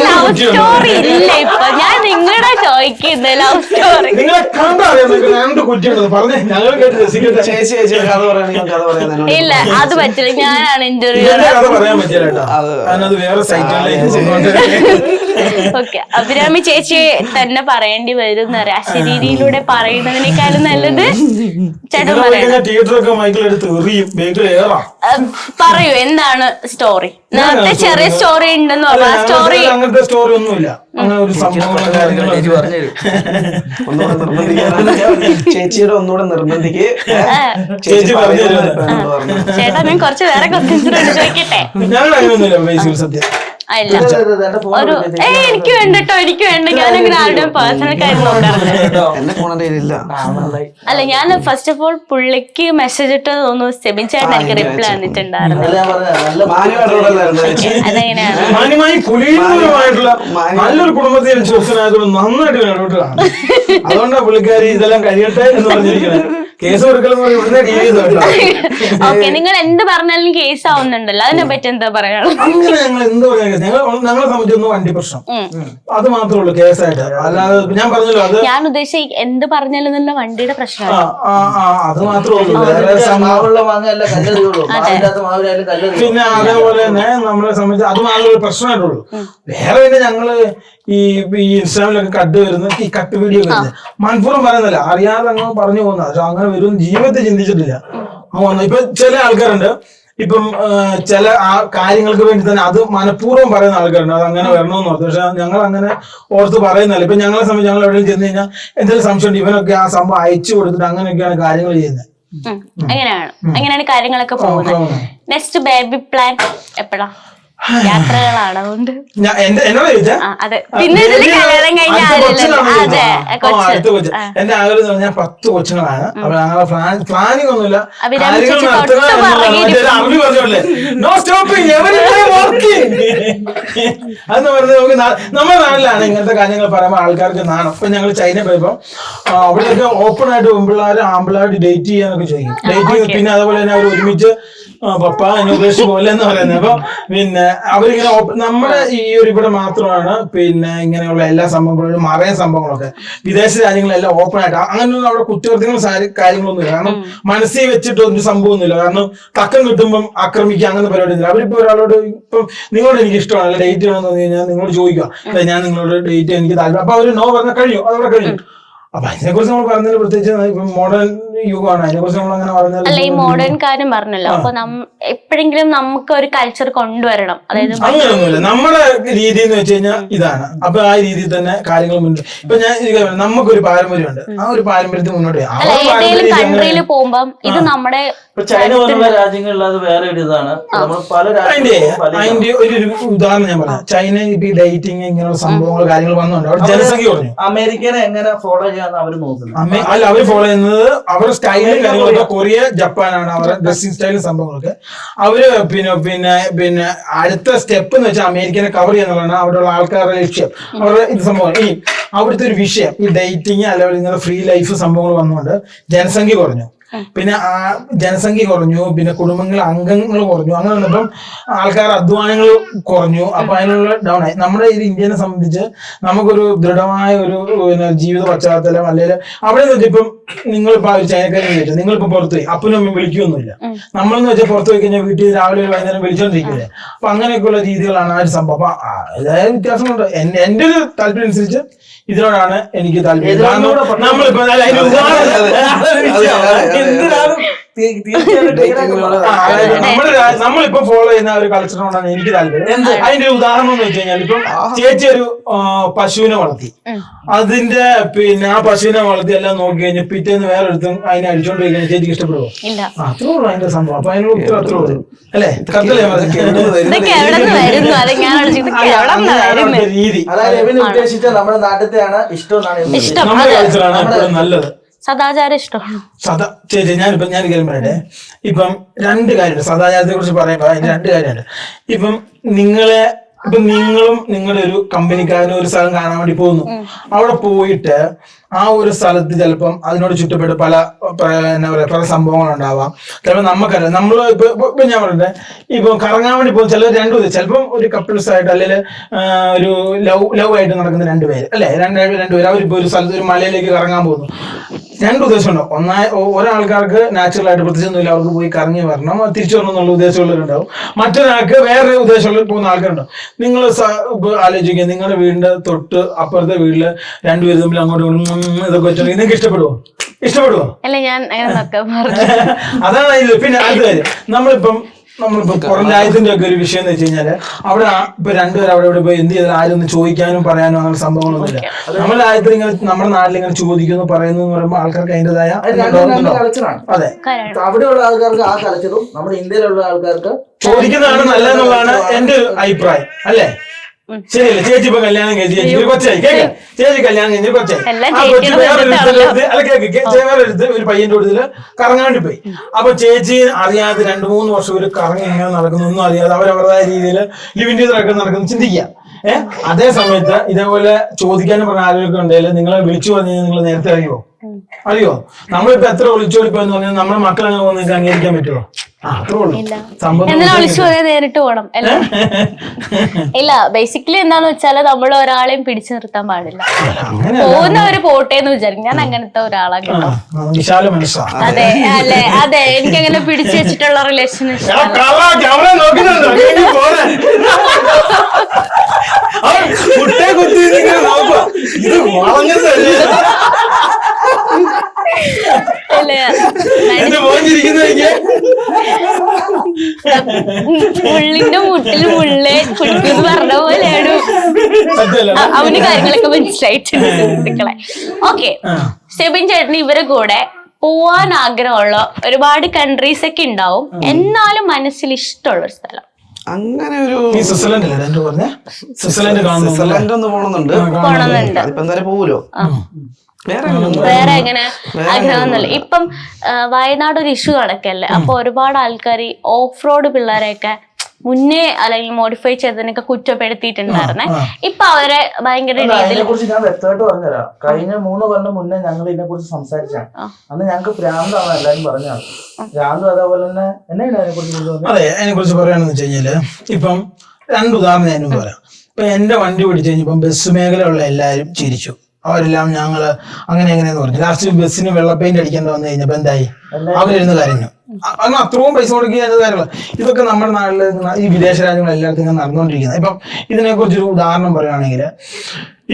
ലവ് സ്റ്റോറി ഇല്ല ഇപ്പൊ. ഞാൻ നിങ്ങളുടെ ചോദിക്കുന്നത് ലവ് സ്റ്റോറി. നിങ്ങളെ കണ്ടറിയാം, രണ്ട് കുറ്റിയുണ്ടെന്ന് പറഞ്ഞേ, ഞങ്ങൾ കേട്ട് രസിക്കട്ടെ. ചേച്ചി കഥ പറയുകയാണെങ്കിൽ കഥ പറയാൻ ഇല്ല അത് പറ്റില്ല, ഞാനാണ് ഇന്റർവ്യൂ. ഇതെന്റെ കഥ പറയാൻ പറ്റില്ല കേട്ടോ, അതിനത് വേറെ സൈറ്റുകളിലേക്ക്. ഓക്കെ, അഭിരാമി ചേച്ചി തന്നെ പറയേണ്ടി വരും എന്നറിയാം. അശരീരിയിലൂടെ പറയുന്നതിനേക്കാളും നല്ലത് ചേട്ടൻ പറയണം. തിയേറ്ററൊക്കെ മൈക്കിലെടുത്ത് എറിയും, ബേക്കിൽ ഏറാം. പറയൂ എന്താണ് സ്റ്റോറി? നേരത്തെ ചെറിയ സ്റ്റോറി ഉണ്ടെന്ന് പറഞ്ഞു. ആ സ്റ്റോറി അങ്ങനത്തെ സ്റ്റോറി ഒന്നുമില്ല, അങ്ങനെ ഒരു സംഭവങ്ങളും കാര്യങ്ങളും. ഒന്നുകൂടെ നിർബന്ധിക്കാൻ ചേച്ചിയുടെ ഒന്നുകൂടെ നിർബന്ധിക്ക്. ചേച്ചി പറഞ്ഞു ചേട്ടാ ഞാൻ കുറച്ച് വേറെ ക്വസ്റ്റ്യൻസ് ചോദിക്കട്ടെ? ഞങ്ങൾ അങ്ങനെയൊന്നുമില്ല ബേസിൽ സത്യം. അല്ല ഒരു എനിക്ക് വേണ്ടട്ടോ, എനിക്ക് വേണ്ട. ഞാനങ്ങനെ ആരുടെയും പേഴ്സണൽ കാര്യം നോക്കാറില്ല. എന്റെ ഫോണിന്റെ കയ്യിലില്ല. അല്ല ഞാൻ ഫസ്റ്റ് ഓഫ് ഓൾ പുള്ളിക്ക് മെസ്സേജ് ഇട്ട് തോന്നുന്നു സെബിൻ ചേട്ടൻ എനിക്ക് റിപ്ലൈ വന്നിട്ടുണ്ടായിരുന്നു. അതെങ്ങനെയാണ്? മാന്യമായി കുലീനമായിട്ടുള്ള നല്ലൊരു കുടുംബത്തിൽ ചോദിച്ചനായതുകൊണ്ട് നന്നായിട്ട് ഇടപെട്ട് കാണും. അതുകൊണ്ടാണ് പുള്ളിക്കാരി ഇതെല്ലാം കഴിയട്ടെ എന്ന് പറഞ്ഞിരിക്കുന്നത്. കേസ് കൊടുക്കലെന്ന് പറഞ്ഞാൽ ഇവിടുന്ന് ഡീൽ ചെയ്തു കേട്ടോ. ഓക്കെ, നിങ്ങൾ എന്ത് പറഞ്ഞാലും കേസ് ആവുന്നുണ്ടല്ലോ, അതിനെ പറ്റി എന്താ പറയാനുള്ളത്? അങ്ങനെ ഞങ്ങൾ എന്ത് പറയാ, ഞങ്ങളെ സംബന്ധിച്ചൊന്നും വണ്ടി പ്രശ്നം അത് മാത്രമേ ഉള്ളൂ കേസായിട്ട്. അല്ലാതെ ഞാൻ പറഞ്ഞല്ലോ, അത് ഞാൻ ഉദ്ദേശിച്ച എന്ത് പറഞ്ഞാലും തന്നെ വണ്ടിയുടെ പ്രശ്നമാണ്. അത് മാത്രമേ ഉള്ളൂ. പിന്നെ അതേപോലെ തന്നെ നമ്മളെ സംബന്ധിച്ച് അത് മാത്രമേ ഒരു പ്രശ്നമായിട്ടുള്ളൂ. വേറെ പിന്നെ ഞങ്ങള് ഈ ഇൻസ്റ്റാഗ്രാമിലൊക്കെ കട്ട് വരുന്ന ഈ കട്ട് വീഡിയോ വരുന്നത് മനഃപൂർവ്വം പറയുന്നില്ല, അറിയാതെ അങ്ങ് പറഞ്ഞു പോകുന്ന. പക്ഷെ അങ്ങനെ വരും ജീവിതത്തിൽ ചിന്തിച്ചിട്ടില്ല. അങ്ങനെ ഇപ്പൊ ചില ആൾക്കാരുണ്ട്, ഇപ്പം ചില ആ കാര്യങ്ങൾക്ക് വേണ്ടി തന്നെ അത് മനഃപൂർവ്വം പറയുന്ന ആൾക്കാരുണ്ട്, അത് അങ്ങനെ വരണമെന്ന് ഓർത്ത്. പക്ഷെ ഞങ്ങൾ അങ്ങനെ ഓർത്ത് പറയുന്നില്ല. ഇപ്പൊ ഞങ്ങളെ സംബന്ധിച്ച് ഞങ്ങൾ എവിടെയും ചെന്ന് കഴിഞ്ഞാൽ എന്തെങ്കിലും സംശയം ഉണ്ട്, ഇവനൊക്കെ ആ സംഭവം അയച്ചു കൊടുത്തിട്ട് അങ്ങനെയൊക്കെയാണ് കാര്യങ്ങൾ ചെയ്യുന്നത്. അങ്ങനെയാണ് കാര്യങ്ങളൊക്കെ പോകുന്നത്. നെക്സ്റ്റ് ബേബി പ്ലാൻ എപ്പോഴാ? യാത്രകളാണ്, അതുകൊണ്ട് എന്നോട് ചോദിച്ചാ പിന്നെ അടുത്ത കൊച്ചു. എന്റെ ആഗ്രഹം എന്ന് പറഞ്ഞാൽ 10 കൊച്ചുങ്ങളാണ്. അപ്പൊ ഞങ്ങളെ പ്ലാനിങ് ഒന്നുമില്ല. അറബി പറഞ്ഞോളേ, നോ സ്റ്റോപ്പിംഗ് അതെന്ന് പറഞ്ഞത് നമുക്ക് നമ്മുടെ നാട്ടിലാണ് ഇങ്ങനത്തെ കാര്യങ്ങൾ പറയുമ്പോൾ ആൾക്കാർക്ക് നാണം. ഇപ്പൊ ഞങ്ങൾ ചൈന പോയപ്പോ അവിടെയൊക്കെ ഓപ്പൺ ആയിട്ട് പെൺപിള്ളേർ ആമ്പിള്ളേർ ഡേറ്റ് ചെയ്യാനൊക്കെ ചോദിക്കും. ഡേറ്റ് ചെയ്ത് പിന്നെ അതുപോലെ തന്നെ അവർ ഒരുമിച്ച് പപ്പ എന്നെ ഉപേക്ഷിച്ച് പോലെ എന്ന് പറയുന്നത്. അപ്പൊ പിന്നെ അവരിങ്ങനെ നമ്മുടെ ഈ ഒരു ഇവിടെ മാത്രമാണ് പിന്നെ ഇങ്ങനെയുള്ള എല്ലാ സംഭവങ്ങളും മറയ സംഭവങ്ങളൊക്കെ. വിദേശ രാജ്യങ്ങളെല്ലാം ഓപ്പൺ ആയിട്ട് അങ്ങനെയൊന്നും അവിടെ കുറ്റകൃത്യങ്ങളും കാര്യങ്ങളൊന്നുമില്ല. കാരണം മനസ്സിൽ വെച്ചിട്ട് ഒരു സംഭവമൊന്നുമില്ല. കാരണം തക്കം കിട്ടുമ്പം ആക്രമിക്കുക അങ്ങനത്തെ പരിപാടി ഒന്നുമില്ല. അവരിപ്പോ ഒരാളോട് ഇപ്പം നിങ്ങളോട് എനിക്ക് ഇഷ്ടമാണ് ഡേറ്റ് ചെയ്യണമെന്ന് പറഞ്ഞു കഴിഞ്ഞാൽ നിങ്ങളോട് ചോദിക്കുക, ഞാൻ നിങ്ങളോട് ഡേറ്റ് എനിക്ക് താല്പര്യം. അപ്പൊ അവര് നോ പറഞ്ഞാൽ കഴിയും, അതവിടെ കഴിയും. അപ്പൊ അതിനെ കുറിച്ച് നമ്മൾ പറഞ്ഞാൽ പ്രത്യേകിച്ച് ഇപ്പൊ മോഡേൺ യുഗമാണ്, അതിനെ കുറിച്ച് നമ്മൾ അങ്ങനെ പറഞ്ഞാൽ അല്ല ഈ മോഡേൺ കാര്യം പറഞ്ഞല്ലോ. അപ്പൊ എപ്പോഴെങ്കിലും നമുക്ക് ഒരു കൾച്ചർ കൊണ്ടുവരണം, അതായത് അങ്ങനെയൊന്നുമില്ല. നമ്മുടെ രീതി എന്ന് വെച്ച് കഴിഞ്ഞാൽ ഇതാണ്. അപ്പൊ ആ രീതിയിൽ തന്നെ കാര്യങ്ങൾ മുന്നോട്ട്. ഇപ്പൊ ഞാൻ നമുക്കൊരു പാരമ്പര്യമുണ്ട്, ആ ഒരു പാരമ്പര്യത്തിൽ മുന്നോട്ട് ഏതെങ്കിലും കൺട്രിയിൽ പോകുമ്പോ ഇത് നമ്മുടെ ചൈന പോലുള്ള രാജ്യങ്ങളിൽ അത് വേറെ ഒരു ഇതാണ്. അതിന്റെ ഒരു ഉദാഹരണം ഞാൻ പറയാം. ചൈന ഇപ്പൊ ഈ ഡേറ്റിംഗ് ഇങ്ങനെയുള്ള സംഭവങ്ങൾ കാര്യങ്ങൾ വന്നുണ്ട്. അവിടെ ജനസംഖ്യ കുറഞ്ഞു. അമേരിക്കനെ എങ്ങനെ ഫോളോ ചെയ്യാന്ന് അവർ നോക്കുന്നത്. അല്ല, അവർ ഫോളോ ചെയ്യുന്നത് അവരുടെ സ്റ്റൈലും കാര്യങ്ങളൊക്കെ. കൊറിയ ജപ്പാനാണ് അവരുടെ ഡ്രസ്സിംഗ് സ്റ്റൈലും സംഭവങ്ങളൊക്കെ. അവര് പിന്നെ അടുത്ത സ്റ്റെപ്പ് എന്ന് വെച്ചാൽ അമേരിക്കനെ കവർ ചെയ്യുന്നതാണ് അവിടെയുള്ള ആൾക്കാരുടെ ലക്ഷ്യം. അവരുടെ ഇത് സംഭവം ഈ അവിടുത്തെ ഒരു വിഷയം ഈ ഡേറ്റിംഗ് അല്ലെങ്കിൽ ഇങ്ങനെ ഫ്രീ ലൈഫ് സംഭവങ്ങൾ വന്നുകൊണ്ട് ജനസംഖ്യ കുറഞ്ഞു. പിന്നെ ആ ജനസംഖ്യ കുറഞ്ഞു, പിന്നെ കുടുംബങ്ങൾ അംഗങ്ങൾ കുറഞ്ഞു. അങ്ങനെ വന്നപ്പം ആൾക്കാർ അധ്വാനങ്ങൾ കുറഞ്ഞു. അപ്പൊ അതിനുള്ള ഡൗൺ ആയി. നമ്മുടെ ഈ ഇന്ത്യനെ സംബന്ധിച്ച് നമുക്കൊരു ദൃഢമായ ഒരു ജീവിത പശ്ചാത്തലം അല്ലെങ്കിൽ അവിടെ നിന്ന് വെച്ചാൽ ഇപ്പം നിങ്ങളിപ്പോ ഒരു ചൈനക്കാരൻ ചോദിച്ചു, നിങ്ങളിപ്പോ പുറത്ത് പോയി അപ്പനും അമ്മയും വിളിക്കുകയൊന്നുമില്ല. നമ്മളെന്ന് വെച്ചാൽ പുറത്ത് പോയി കഴിഞ്ഞാൽ വീട്ടിൽ രാവിലെ വൈകുന്നേരം വിളിച്ചോണ്ടിരിക്കില്ലേ. അപ്പൊ അങ്ങനെയൊക്കെയുള്ള രീതികളാണ് ആ ഒരു സംഭവം. അപ്പൊ അതായത് വ്യത്യാസമുണ്ട്. എന്റെ ഒരു താല്പര്യം അനുസരിച്ച് ഇതിനോടാണ് എനിക്ക് താല്പര്യം. നമ്മളിപ്പോ നമ്മളിപ്പോ ഫോളോ ചെയ്യുന്ന ഒരു കൾച്ചറിനോടാണ് എനിക്ക് താല്പര്യം. അതിന്റെ ഒരു ഉദാഹരണം എന്ന് വെച്ച് കഴിഞ്ഞാൽ ഇപ്പം ചേച്ചി ഒരു പശുവിനെ വളർത്തി, അതിന്റെ പിന്നെ ആ പശുവിനെ വളർത്തി എല്ലാം നോക്കി കഴിഞ്ഞാൽ പിറ്റേന്ന് വേറെ എടുത്തും അതിനെ അടിച്ചോണ്ട് പോയി കഴിഞ്ഞാൽ ചേച്ചിക്ക് ഇഷ്ടപ്പെടുവോ? അത്രേ ഉള്ളൂ അതിന്റെ സംഭവം. അപ്പൊ അതിനുള്ള ഉത്തരം അത്രേ ഉള്ളൂ അല്ലേ? രീതി അതായത് ഉദ്ദേശിച്ച നമ്മുടെ നാട്ടിലെയാണ് ഇഷ്ടം, നമ്മുടെ കൾച്ചറാണ് എപ്പോഴും നല്ലത്. സദാചാരം ഇഷ്ടമാണ്. ചേച്ചി ഞാൻ കാര്യം പറയട്ടെ. ഇപ്പം 2 കാര്യമുണ്ട് സദാചാരത്തെ കുറിച്ച് പറയുമ്പോ. അതിന് 2 കാര്യമുണ്ട്. ഇപ്പം നിങ്ങളും നിങ്ങളുടെ ഒരു കമ്പനിക്കാരനും ഒരു സ്ഥലം കാണാൻ വേണ്ടി പോകുന്നു. അവിടെ പോയിട്ട് ആ ഒരു സ്ഥലത്ത് ചിലപ്പം അതിനോട് ചുറ്റപ്പെട്ട് എന്താ പറയാ പല സംഭവങ്ങളുണ്ടാവാം. ചിലപ്പോൾ നമുക്കറിയാം, നമ്മൾ ഇപ്പൊ ഞാൻ പറയട്ടെ, ഇപ്പൊ കറങ്ങാൻ വേണ്ടി പോകും ചിലർ ചിലപ്പം ഒരു കപ്പിൾസ് ആയിട്ട് അല്ലെങ്കിൽ ഒരു ലവ് ആയിട്ട് നടക്കുന്ന രണ്ടുപേര് അല്ലെ, രണ്ടുപേര് അവരിപ്പോ ഒരു സ്ഥലത്ത് ഒരു മലയിലേക്ക് കറങ്ങാൻ പോകുന്നു. രണ്ട് ഉദ്ദേശമുണ്ടാവും. ഒരാൾക്കാർക്ക് നാച്ചുറൽ ആയിട്ട് പ്രത്യേകിച്ചൊന്നുമില്ല, അവർക്ക് പോയി കറങ്ങി വരണം, തിരിച്ചു വരണം എന്നുള്ള ഉദ്ദേശമുള്ളവരുണ്ടാവും. മറ്റൊരാൾക്ക് വേറെ ഉദ്ദേശമുള്ള പോകുന്ന ആൾക്കാരുണ്ടാവും. നിങ്ങൾ ഇപ്പൊ ആലോചിക്കുക, നിങ്ങളുടെ വീടിന്റെ തൊട്ട് അപ്പുറത്തെ വീട്ടില് രണ്ടുപേരും തമ്മിൽ അങ്ങോട്ടും ഇതൊക്കെ വെച്ചോളൂ, നിങ്ങൾക്ക് ഇഷ്ടപ്പെടുവോ? അല്ല, ഞാൻ അതാണ് ഇത്. പിന്നെ അത് കാര്യം നമ്മളിപ്പോ പുറം രാജ്യത്തിന്റെ ഒക്കെ ഒരു വിഷയം എന്ന് വെച്ച് കഴിഞ്ഞാല് അവിടെ ഇപ്പൊ രണ്ടുപേരും അവിടെ പോയി എന്ത് ചെയ്താൽ ആരും ഒന്ന് ചോദിക്കാനും പറയാനും അങ്ങനെ സംഭവങ്ങളൊന്നുമില്ല. നമ്മുടെ രാജ്യത്തിൽ ഇങ്ങനെ നമ്മുടെ നാട്ടിൽ ഇങ്ങനെ ചോദിക്കുന്നു പറയുന്നു എന്ന് പറയുമ്പോൾ ആൾക്കാർക്ക് അതിൻ്റെതായ അതെ, അവിടെയുള്ള ആൾക്കാർക്ക് ആ കൾച്ചറും നമ്മുടെ ഇന്ത്യയിലുള്ള ആൾക്കാർക്ക് ചോദിക്കുന്നതാണ് നല്ലതെന്നുള്ളതാണ് എന്റെ ഒരു അഭിപ്രായം, അല്ലേ? ശരിയല്ലേ? ചേച്ചി ഇപ്പൊ കല്യാണം കഴിച്ച് ചേച്ചി കൊച്ചായി ചേച്ചി കല്യാണം കഴിഞ്ഞ് കൊച്ചായി ആ കൊച്ചു വേറൊരുത്ത് ഒരു പയ്യന്റെ കൂടുതൽ കറങ്ങാൻ വേണ്ടി പോയി. അപ്പൊ ചേച്ചി അറിയാതെ 2-3 വർഷം ഒരു കറങ്ങി എങ്ങനെ നടക്കുന്നു ഒന്നും അറിയാതെ അവരവരുടേതായ രീതിയിൽ ലിവിങ് ചെയ്തൊക്കെ നടക്കുന്നു ചിന്തിക്കുക. അതേ സമയത്ത് ഇതേപോലെ ചോദിക്കാനും പറഞ്ഞ ആളുകൾക്ക് ഉണ്ടെങ്കിൽ നിങ്ങളെ വിളിച്ചു പറഞ്ഞു നിങ്ങൾ നേരത്തെ അറിയോ? നമ്മളിപ്പോ എത്ര ഒളിച്ചോടിപ്പോ എന്ന് പറഞ്ഞാൽ നമ്മുടെ മക്കളെ നിങ്ങൾക്ക് അംഗീകരിക്കാൻ പറ്റുമോ? നേരിട്ട് പോണം അല്ലേ? ഇല്ല, ബേസിക്കലി എന്താന്ന് വെച്ചാല് നമ്മൾ ഒരാളെയും പിടിച്ചു നിർത്താൻ പാടില്ല. പോകുന്നവര് പോട്ടെ എന്ന് വിചാരിക്കും. ഞാൻ അങ്ങനത്തെ ഒരാളാണ് കേട്ടോ. അതെ അല്ലെ, അതെ, എനിക്ക് അങ്ങനെ പിടിച്ചു വെച്ചിട്ടുള്ള റിലേഷൻ മുള്ളിന്റെ മുട്ടിൽ മുള്ളേ കുടിക്കുന്നു പറഞ്ഞ പോലെയാണ്. അവന് കാര്യങ്ങളൊക്കെ മനസ്സിലായിട്ടുണ്ട് സുഹൃത്തുക്കളെ. ഓക്കെ, സ്റ്റെബിൻ ചേട്ടന് ഇവരെ കൂടെ പോവാൻ ആഗ്രഹമുള്ള ഒരുപാട് കൺട്രീസ് ഒക്കെ ഉണ്ടാവും, എന്നാലും മനസ്സിൽ ഇഷ്ടമുള്ള ഒരു സ്ഥലം അങ്ങനെ ഒരു സ്വിറ്റ്സർലൻഡ് ഒന്ന് പോണമെന്നുണ്ട്. ഇപ്പൊ എന്തായാലും പോവുമല്ലോ. വേറെ എങ്ങനെ ആഗ്രഹമൊന്നുമില്ല. ഇപ്പം വയനാട് ഒരു ഇഷ്യൂ നടക്കല്ലേ, അപ്പൊ ഒരുപാട് ആൾക്കാർ ഓഫ് റോഡ് പിള്ളേരെയൊക്കെ മുന്നേ അല്ലെങ്കിൽ മോഡിഫൈ ചെയ്തതിനൊക്കെ കുറ്റപ്പെടുത്തിയിട്ടുണ്ടായിരുന്നേ. ഇപ്പൊ അവരെ ഭയങ്കര രീതിയിൽ കുറിച്ച് ഞാൻ വ്യക്തമായിട്ട് പറഞ്ഞുതരാം. കഴിഞ്ഞ 3 കൊല്ലം മുന്നേ ഞങ്ങൾ ഇതിനെ കുറിച്ച് സംസാരിച്ചാണ്. അന്ന് ഞങ്ങൾക്ക് ഭ്രാന്താണ് എല്ലാരും പറഞ്ഞാണ്. ഭ്രാന്ത് അതേപോലെ തന്നെ എന്നെയാണ് അതിനെ കുറിച്ച്. അതെ, അതിനെ കുറിച്ച് പറയാന്ന് വെച്ച് കഴിഞ്ഞാല് ഇപ്പം 2 ഉദാഹരണം ഞാൻ പറയാം. ഇപ്പൊ എന്റെ വണ്ടി പിടിച്ചു കഴിഞ്ഞപ്പം ബസ് മേഖലയുള്ള എല്ലാവരും ചിരിച്ചു. അവരെല്ലാം ഞങ്ങള് അങ്ങനെ എങ്ങനെയെന്ന് പറഞ്ഞു. ലാസ്റ്റ് ബസ്സിന് വെള്ള പെയിന്റ് അടിക്കേണ്ട വന്നു കഴിഞ്ഞപ്പോ എന്തായി? അവരിരുന്ന് കരഞ്ഞു. അന്ന് അത്രയും പൈസ കൊടുക്കുക എന്ന കാര്യങ്ങൾ ഇതൊക്കെ നമ്മുടെ നാട്ടില് ഈ വിദേശ രാജ്യങ്ങൾ എല്ലായിടത്തും ഇങ്ങനെ നടന്നുകൊണ്ടിരിക്കുന്നത്. ഇപ്പം ഇതിനെ കുറിച്ചൊരു ഉദാഹരണം പറയുകയാണെങ്കിൽ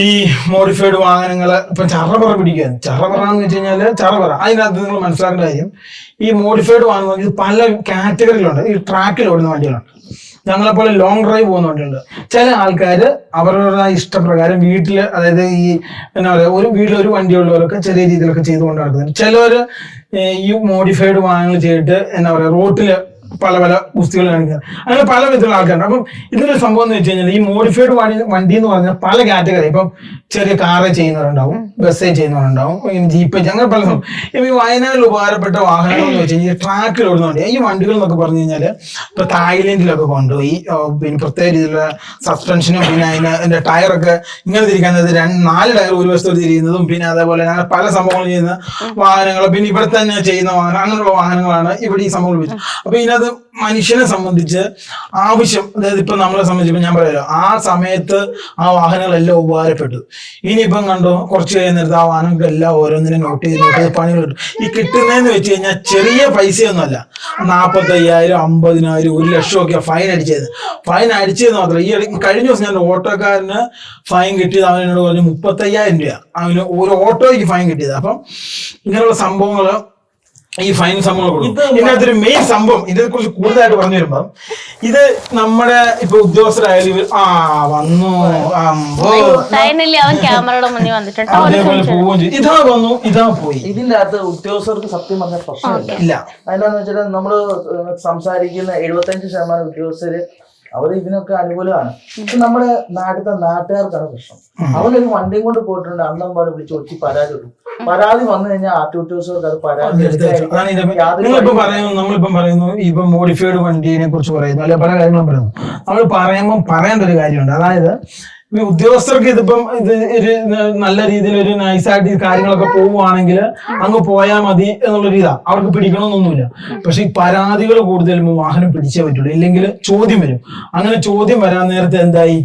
ഈ മോഡിഫൈഡ് വാഹനങ്ങള് ഇപ്പൊ ചറപറ പിടിക്കുകയാണ്. ചറപറ എന്ന് വെച്ച് കഴിഞ്ഞാല് ചറപറ അതിനകത്ത് നിങ്ങൾ മനസ്സിലാക്കേണ്ട കാര്യം, ഈ മോഡിഫൈഡ് വാഹനം ഇത് പല കാറ്റഗറിയിലുണ്ട്. ഈ ട്രാക്കിൽ ഓടുന്ന വണ്ടികളുണ്ട്, ഞങ്ങളെപ്പോലെ ലോങ് ഡ്രൈവ് പോകുന്ന വണ്ടിയുണ്ട്. ചില ആൾക്കാര് അവരുടെ ഇഷ്ടപ്രകാരം വീട്ടില്, അതായത് ഈ എന്താ പറയാ, ഒരു വീട്ടിൽ ഒരു വണ്ടിയുള്ളവരൊക്കെ ചെറിയ രീതിയിലൊക്കെ ചെയ്തുകൊണ്ട് നടക്കുന്നുണ്ട്. ചിലവര് ഈ മോഡിഫൈഡ് വാഹനങ്ങൾ ചെയ്തിട്ട് എന്താ പറയാ റോട്ടില് പല ഗുസ്തികൾ കാണിക്കുക, അങ്ങനെ പല വിധത്തിലുള്ള ആൾക്കാരുണ്ട്. അപ്പം ഇതിനൊരു സംഭവം എന്ന് വെച്ച് കഴിഞ്ഞാൽ ഈ മോഡിഫൈഡ് വണ്ടി എന്ന് പറഞ്ഞാൽ പല കാറ്റഗറി. ഇപ്പം ചെറിയ കാറ് ചെയ്യുന്നവരുണ്ടാവും, ബസ്സേ ചെയ്യുന്നവരുണ്ടാവും, ജീപ്പ് അങ്ങനെ പല സംഭവം. ഇപ്പൊ ഈ വയനാട്ടിൽ ഉപകാരപ്പെട്ട വാഹനങ്ങൾ എന്ന് വെച്ച് കഴിഞ്ഞാൽ ട്രാക്കിൽ ഓടുന്ന വണ്ടി. ഈ വണ്ടികൾ എന്നൊക്കെ പറഞ്ഞു കഴിഞ്ഞാല് ഇപ്പൊ തായ്ലൻഡിലൊക്കെ കൊണ്ടുപോയി പിന്നെ പ്രത്യേക രീതിയിലുള്ള സസ്പെൻഷനും പിന്നെ അതിന്റെ ടയറൊക്കെ ഇങ്ങനെ തിരിക്കാൻ 4 ടയർ ഒരു വശത്തോട് തിരിയുന്നതും പിന്നെ അതേപോലെ അങ്ങനെ പല സംഭവങ്ങൾ ചെയ്യുന്ന വാഹനങ്ങൾ, പിന്നെ ഇവിടെ തന്നെ ചെയ്യുന്ന വാഹനം, അങ്ങനെയുള്ള വാഹനങ്ങളാണ് ഇവിടെ ഈ സംഭവങ്ങൾ വെച്ചത്. അപ്പൊ ഇതിനകത്ത് മനുഷ്യനെ സംബന്ധിച്ച് ആവശ്യം, അതായത് ഇപ്പൊ നമ്മളെ സംബന്ധിച്ച് ഞാൻ പറയാലോ, ആ സമയത്ത് ആ വാഹനങ്ങളെല്ലാം ഉപകാരപ്പെട്ടു. ഇനിയിപ്പം കണ്ടോ കുറച്ച് കഴിയുന്നിടത്ത് ആ വാഹനങ്ങളെല്ലാം ഓരോന്നിനും നോട്ട് ചെയ്ത് പണികൾ കിട്ടും. ഈ കിട്ടുന്നതെന്ന് വെച്ച് കഴിഞ്ഞാൽ ചെറിയ പൈസയൊന്നുമല്ല. 45,000, 50,000, 1,00,000 ഒക്കെ ഫൈൻ അടിച്ചത്. ഫൈൻ അടിച്ചത് മാത്രമല്ല, ഈ കഴിഞ്ഞ ദിവസം ഞാൻ ഓട്ടോക്കാരന് ഫൈൻ കിട്ടിയത് അവനോട് പറഞ്ഞു 35,000 രൂപ അവന് ഒരു ഓട്ടോയ്ക്ക് ഫൈൻ കിട്ടിയത്. അപ്പം ഇങ്ങനെയുള്ള സംഭവങ്ങള് ഈ ഫൈൻ സംഭവങ്ങൾ കൊടുക്കും. ഇതിനകത്തൊരു മെയിൻ സംഭവം ഇതിനെ കുറിച്ച് കൂടുതലായിട്ട് പറഞ്ഞു വരുമ്പോ, ഇത് നമ്മുടെ ഇപ്പൊ ഉദ്യോഗസ്ഥരായാലും വന്നു അതേപോലെ പോവുകയും ചെയ്യും. ഇതാ വന്നു ഇതാ പോയി. ഇതിന്റെ അകത്ത് ഉദ്യോഗസ്ഥർക്ക് സത്യം പറഞ്ഞ പ്രശ്നമില്ല. ഇല്ല. അതിനാന്ന് വെച്ചാൽ നമ്മള് സംസാരിക്കുന്ന 75% ഉദ്യോഗസ്ഥര് അവർ ഇതിനൊക്കെ അനുകൂലമാണ്. പക്ഷെ നമ്മുടെ നാട്ടുകാർക്കാണ് പ്രശ്നം. അവനൊരു വണ്ടിയും കൊണ്ട് പോയിട്ടുണ്ട്, അന്നമ്പാട് വിളിച്ച് ഒളിച്ച് പരാതി കൊടുക്കും. പരാതി വന്നു കഴിഞ്ഞാൽ ഉദ്യോഗസ്ഥർക്ക് അത് പരാതി. നമ്മളിപ്പം പറയുന്നു ഇപ്പൊ മോഡിഫൈഡ് വണ്ടിയെ കുറിച്ച് പറയുന്നു, അല്ലെ പല കാര്യങ്ങളും പറയുന്നു. നമ്മൾ പറയുമ്പോൾ പറയേണ്ട ഒരു കാര്യമുണ്ട്. അതായത് ഈ ഉദ്യോഗസ്ഥർക്ക് ഇതിപ്പം ഇത് ഒരു നല്ല രീതിയിൽ ഒരു നൈസായിട്ട് ഈ കാര്യങ്ങളൊക്കെ പോവുകയാണെങ്കിൽ അങ്ങ് പോയാൽ മതി എന്നുള്ളൊരു ഇതാ, അവർക്ക് പിടിക്കണമെന്നൊന്നുമില്ല. പക്ഷെ ഈ പരാതികൾ കൂടുതലും വാഹനം പിടിച്ചേ പറ്റുള്ളൂ, ഇല്ലെങ്കിൽ ചോദ്യം വരും. അങ്ങനെ ചോദ്യം വരാൻ നേരത്തെ എന്തായി,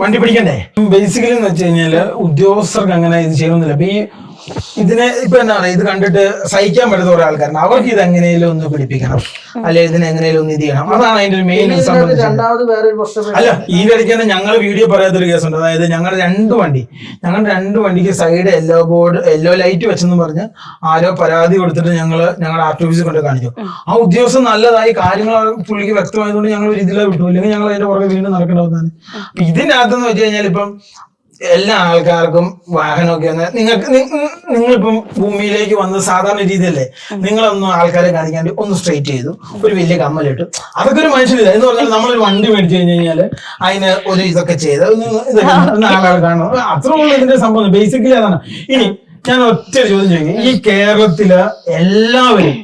വണ്ടി പിടിക്കണ്ടേ? ബേസിക്കലി എന്ന് വെച്ച് കഴിഞ്ഞാല് ഉദ്യോഗസ്ഥർക്ക് അങ്ങനെ ഇത് ചെയ്യണമെന്നില്ല. അപ്പൊ ഈ ഇതിനെ ഇപ്പൊ എന്താ പറയാ, ഇത് കണ്ടിട്ട് സഹിക്കാൻ പറ്റുന്ന കുറെ ആൾക്കാരുണ്ട്, അവർക്ക് ഇത് എങ്ങനെയും ഒന്ന് പിടിപ്പിക്കണം, അല്ലെ ഇതിനെ എങ്ങനെയും ഒന്ന് ഇത് ചെയ്യണം. അതാണ് അതിന്റെ ഒരു മെയിൻ സംബന്ധിച്ചത്. രണ്ടാമത് വേറെ ഒരു പ്രശ്നം അല്ല, ഈ ഇടയ്ക്ക് തന്നെ ഞങ്ങൾ വീഡിയോ പറയാത്തൊരു കേസുണ്ട്. അതായത് ഞങ്ങളുടെ രണ്ട് വണ്ടിക്ക് സൈഡ് യെല്ലോ ലൈറ്റ് വെച്ചെന്ന് പറഞ്ഞ് ആരോ പരാതി കൊടുത്തിട്ട് ഞങ്ങളുടെ ആർടിഒഫീസിൽ കൊണ്ട് കാണിച്ചു. ആ ഉദ്യോഗസ്ഥൻ നല്ലതായി കാര്യങ്ങൾ പുള്ളിക്ക് വ്യക്തമായതുകൊണ്ട് ഞങ്ങൾ ഒരു ഇതിലെ വിട്ടു, ഇല്ലെങ്കിൽ ഞങ്ങൾ അതിന്റെ പുറകെ വീണ്ടും നടക്കേണ്ടതാണ്. അപ്പൊ ഇതിനകത്തെന്ന് വെച്ച് കഴിഞ്ഞാൽ ഇപ്പം എല്ലാ ആൾക്കാർക്കും വാഹനമൊക്കെ നിങ്ങളിപ്പം ഭൂമിയിലേക്ക് വന്ന് സാധാരണ രീതിയല്ലേ, നിങ്ങളൊന്നും ആൾക്കാരെ കാണിക്കാണ്ട് ഒന്ന് സ്ട്രെയിറ്റ് ചെയ്തു, ഒരു വലിയ കമ്മലിട്ടു, അതൊക്കെ ഒരു മനുഷ്യനില്ല എന്ന് പറഞ്ഞാൽ നമ്മളൊരു വണ്ടി മേടിച്ചു കഴിഞ്ഞ് കഴിഞ്ഞാല് അതിന് ഒരു ഇതൊക്കെ ചെയ്ത് ആളുകൾ കാണണം, അത്ര ഉള്ള ഇതിന്റെ സംഭവം. ബേസിക്കലി അതാണ്. ഇനി ഞാൻ ഒറ്റ ചോദ്യം ചോദിക്കും, ഈ കേരളത്തില് എല്ലാവരും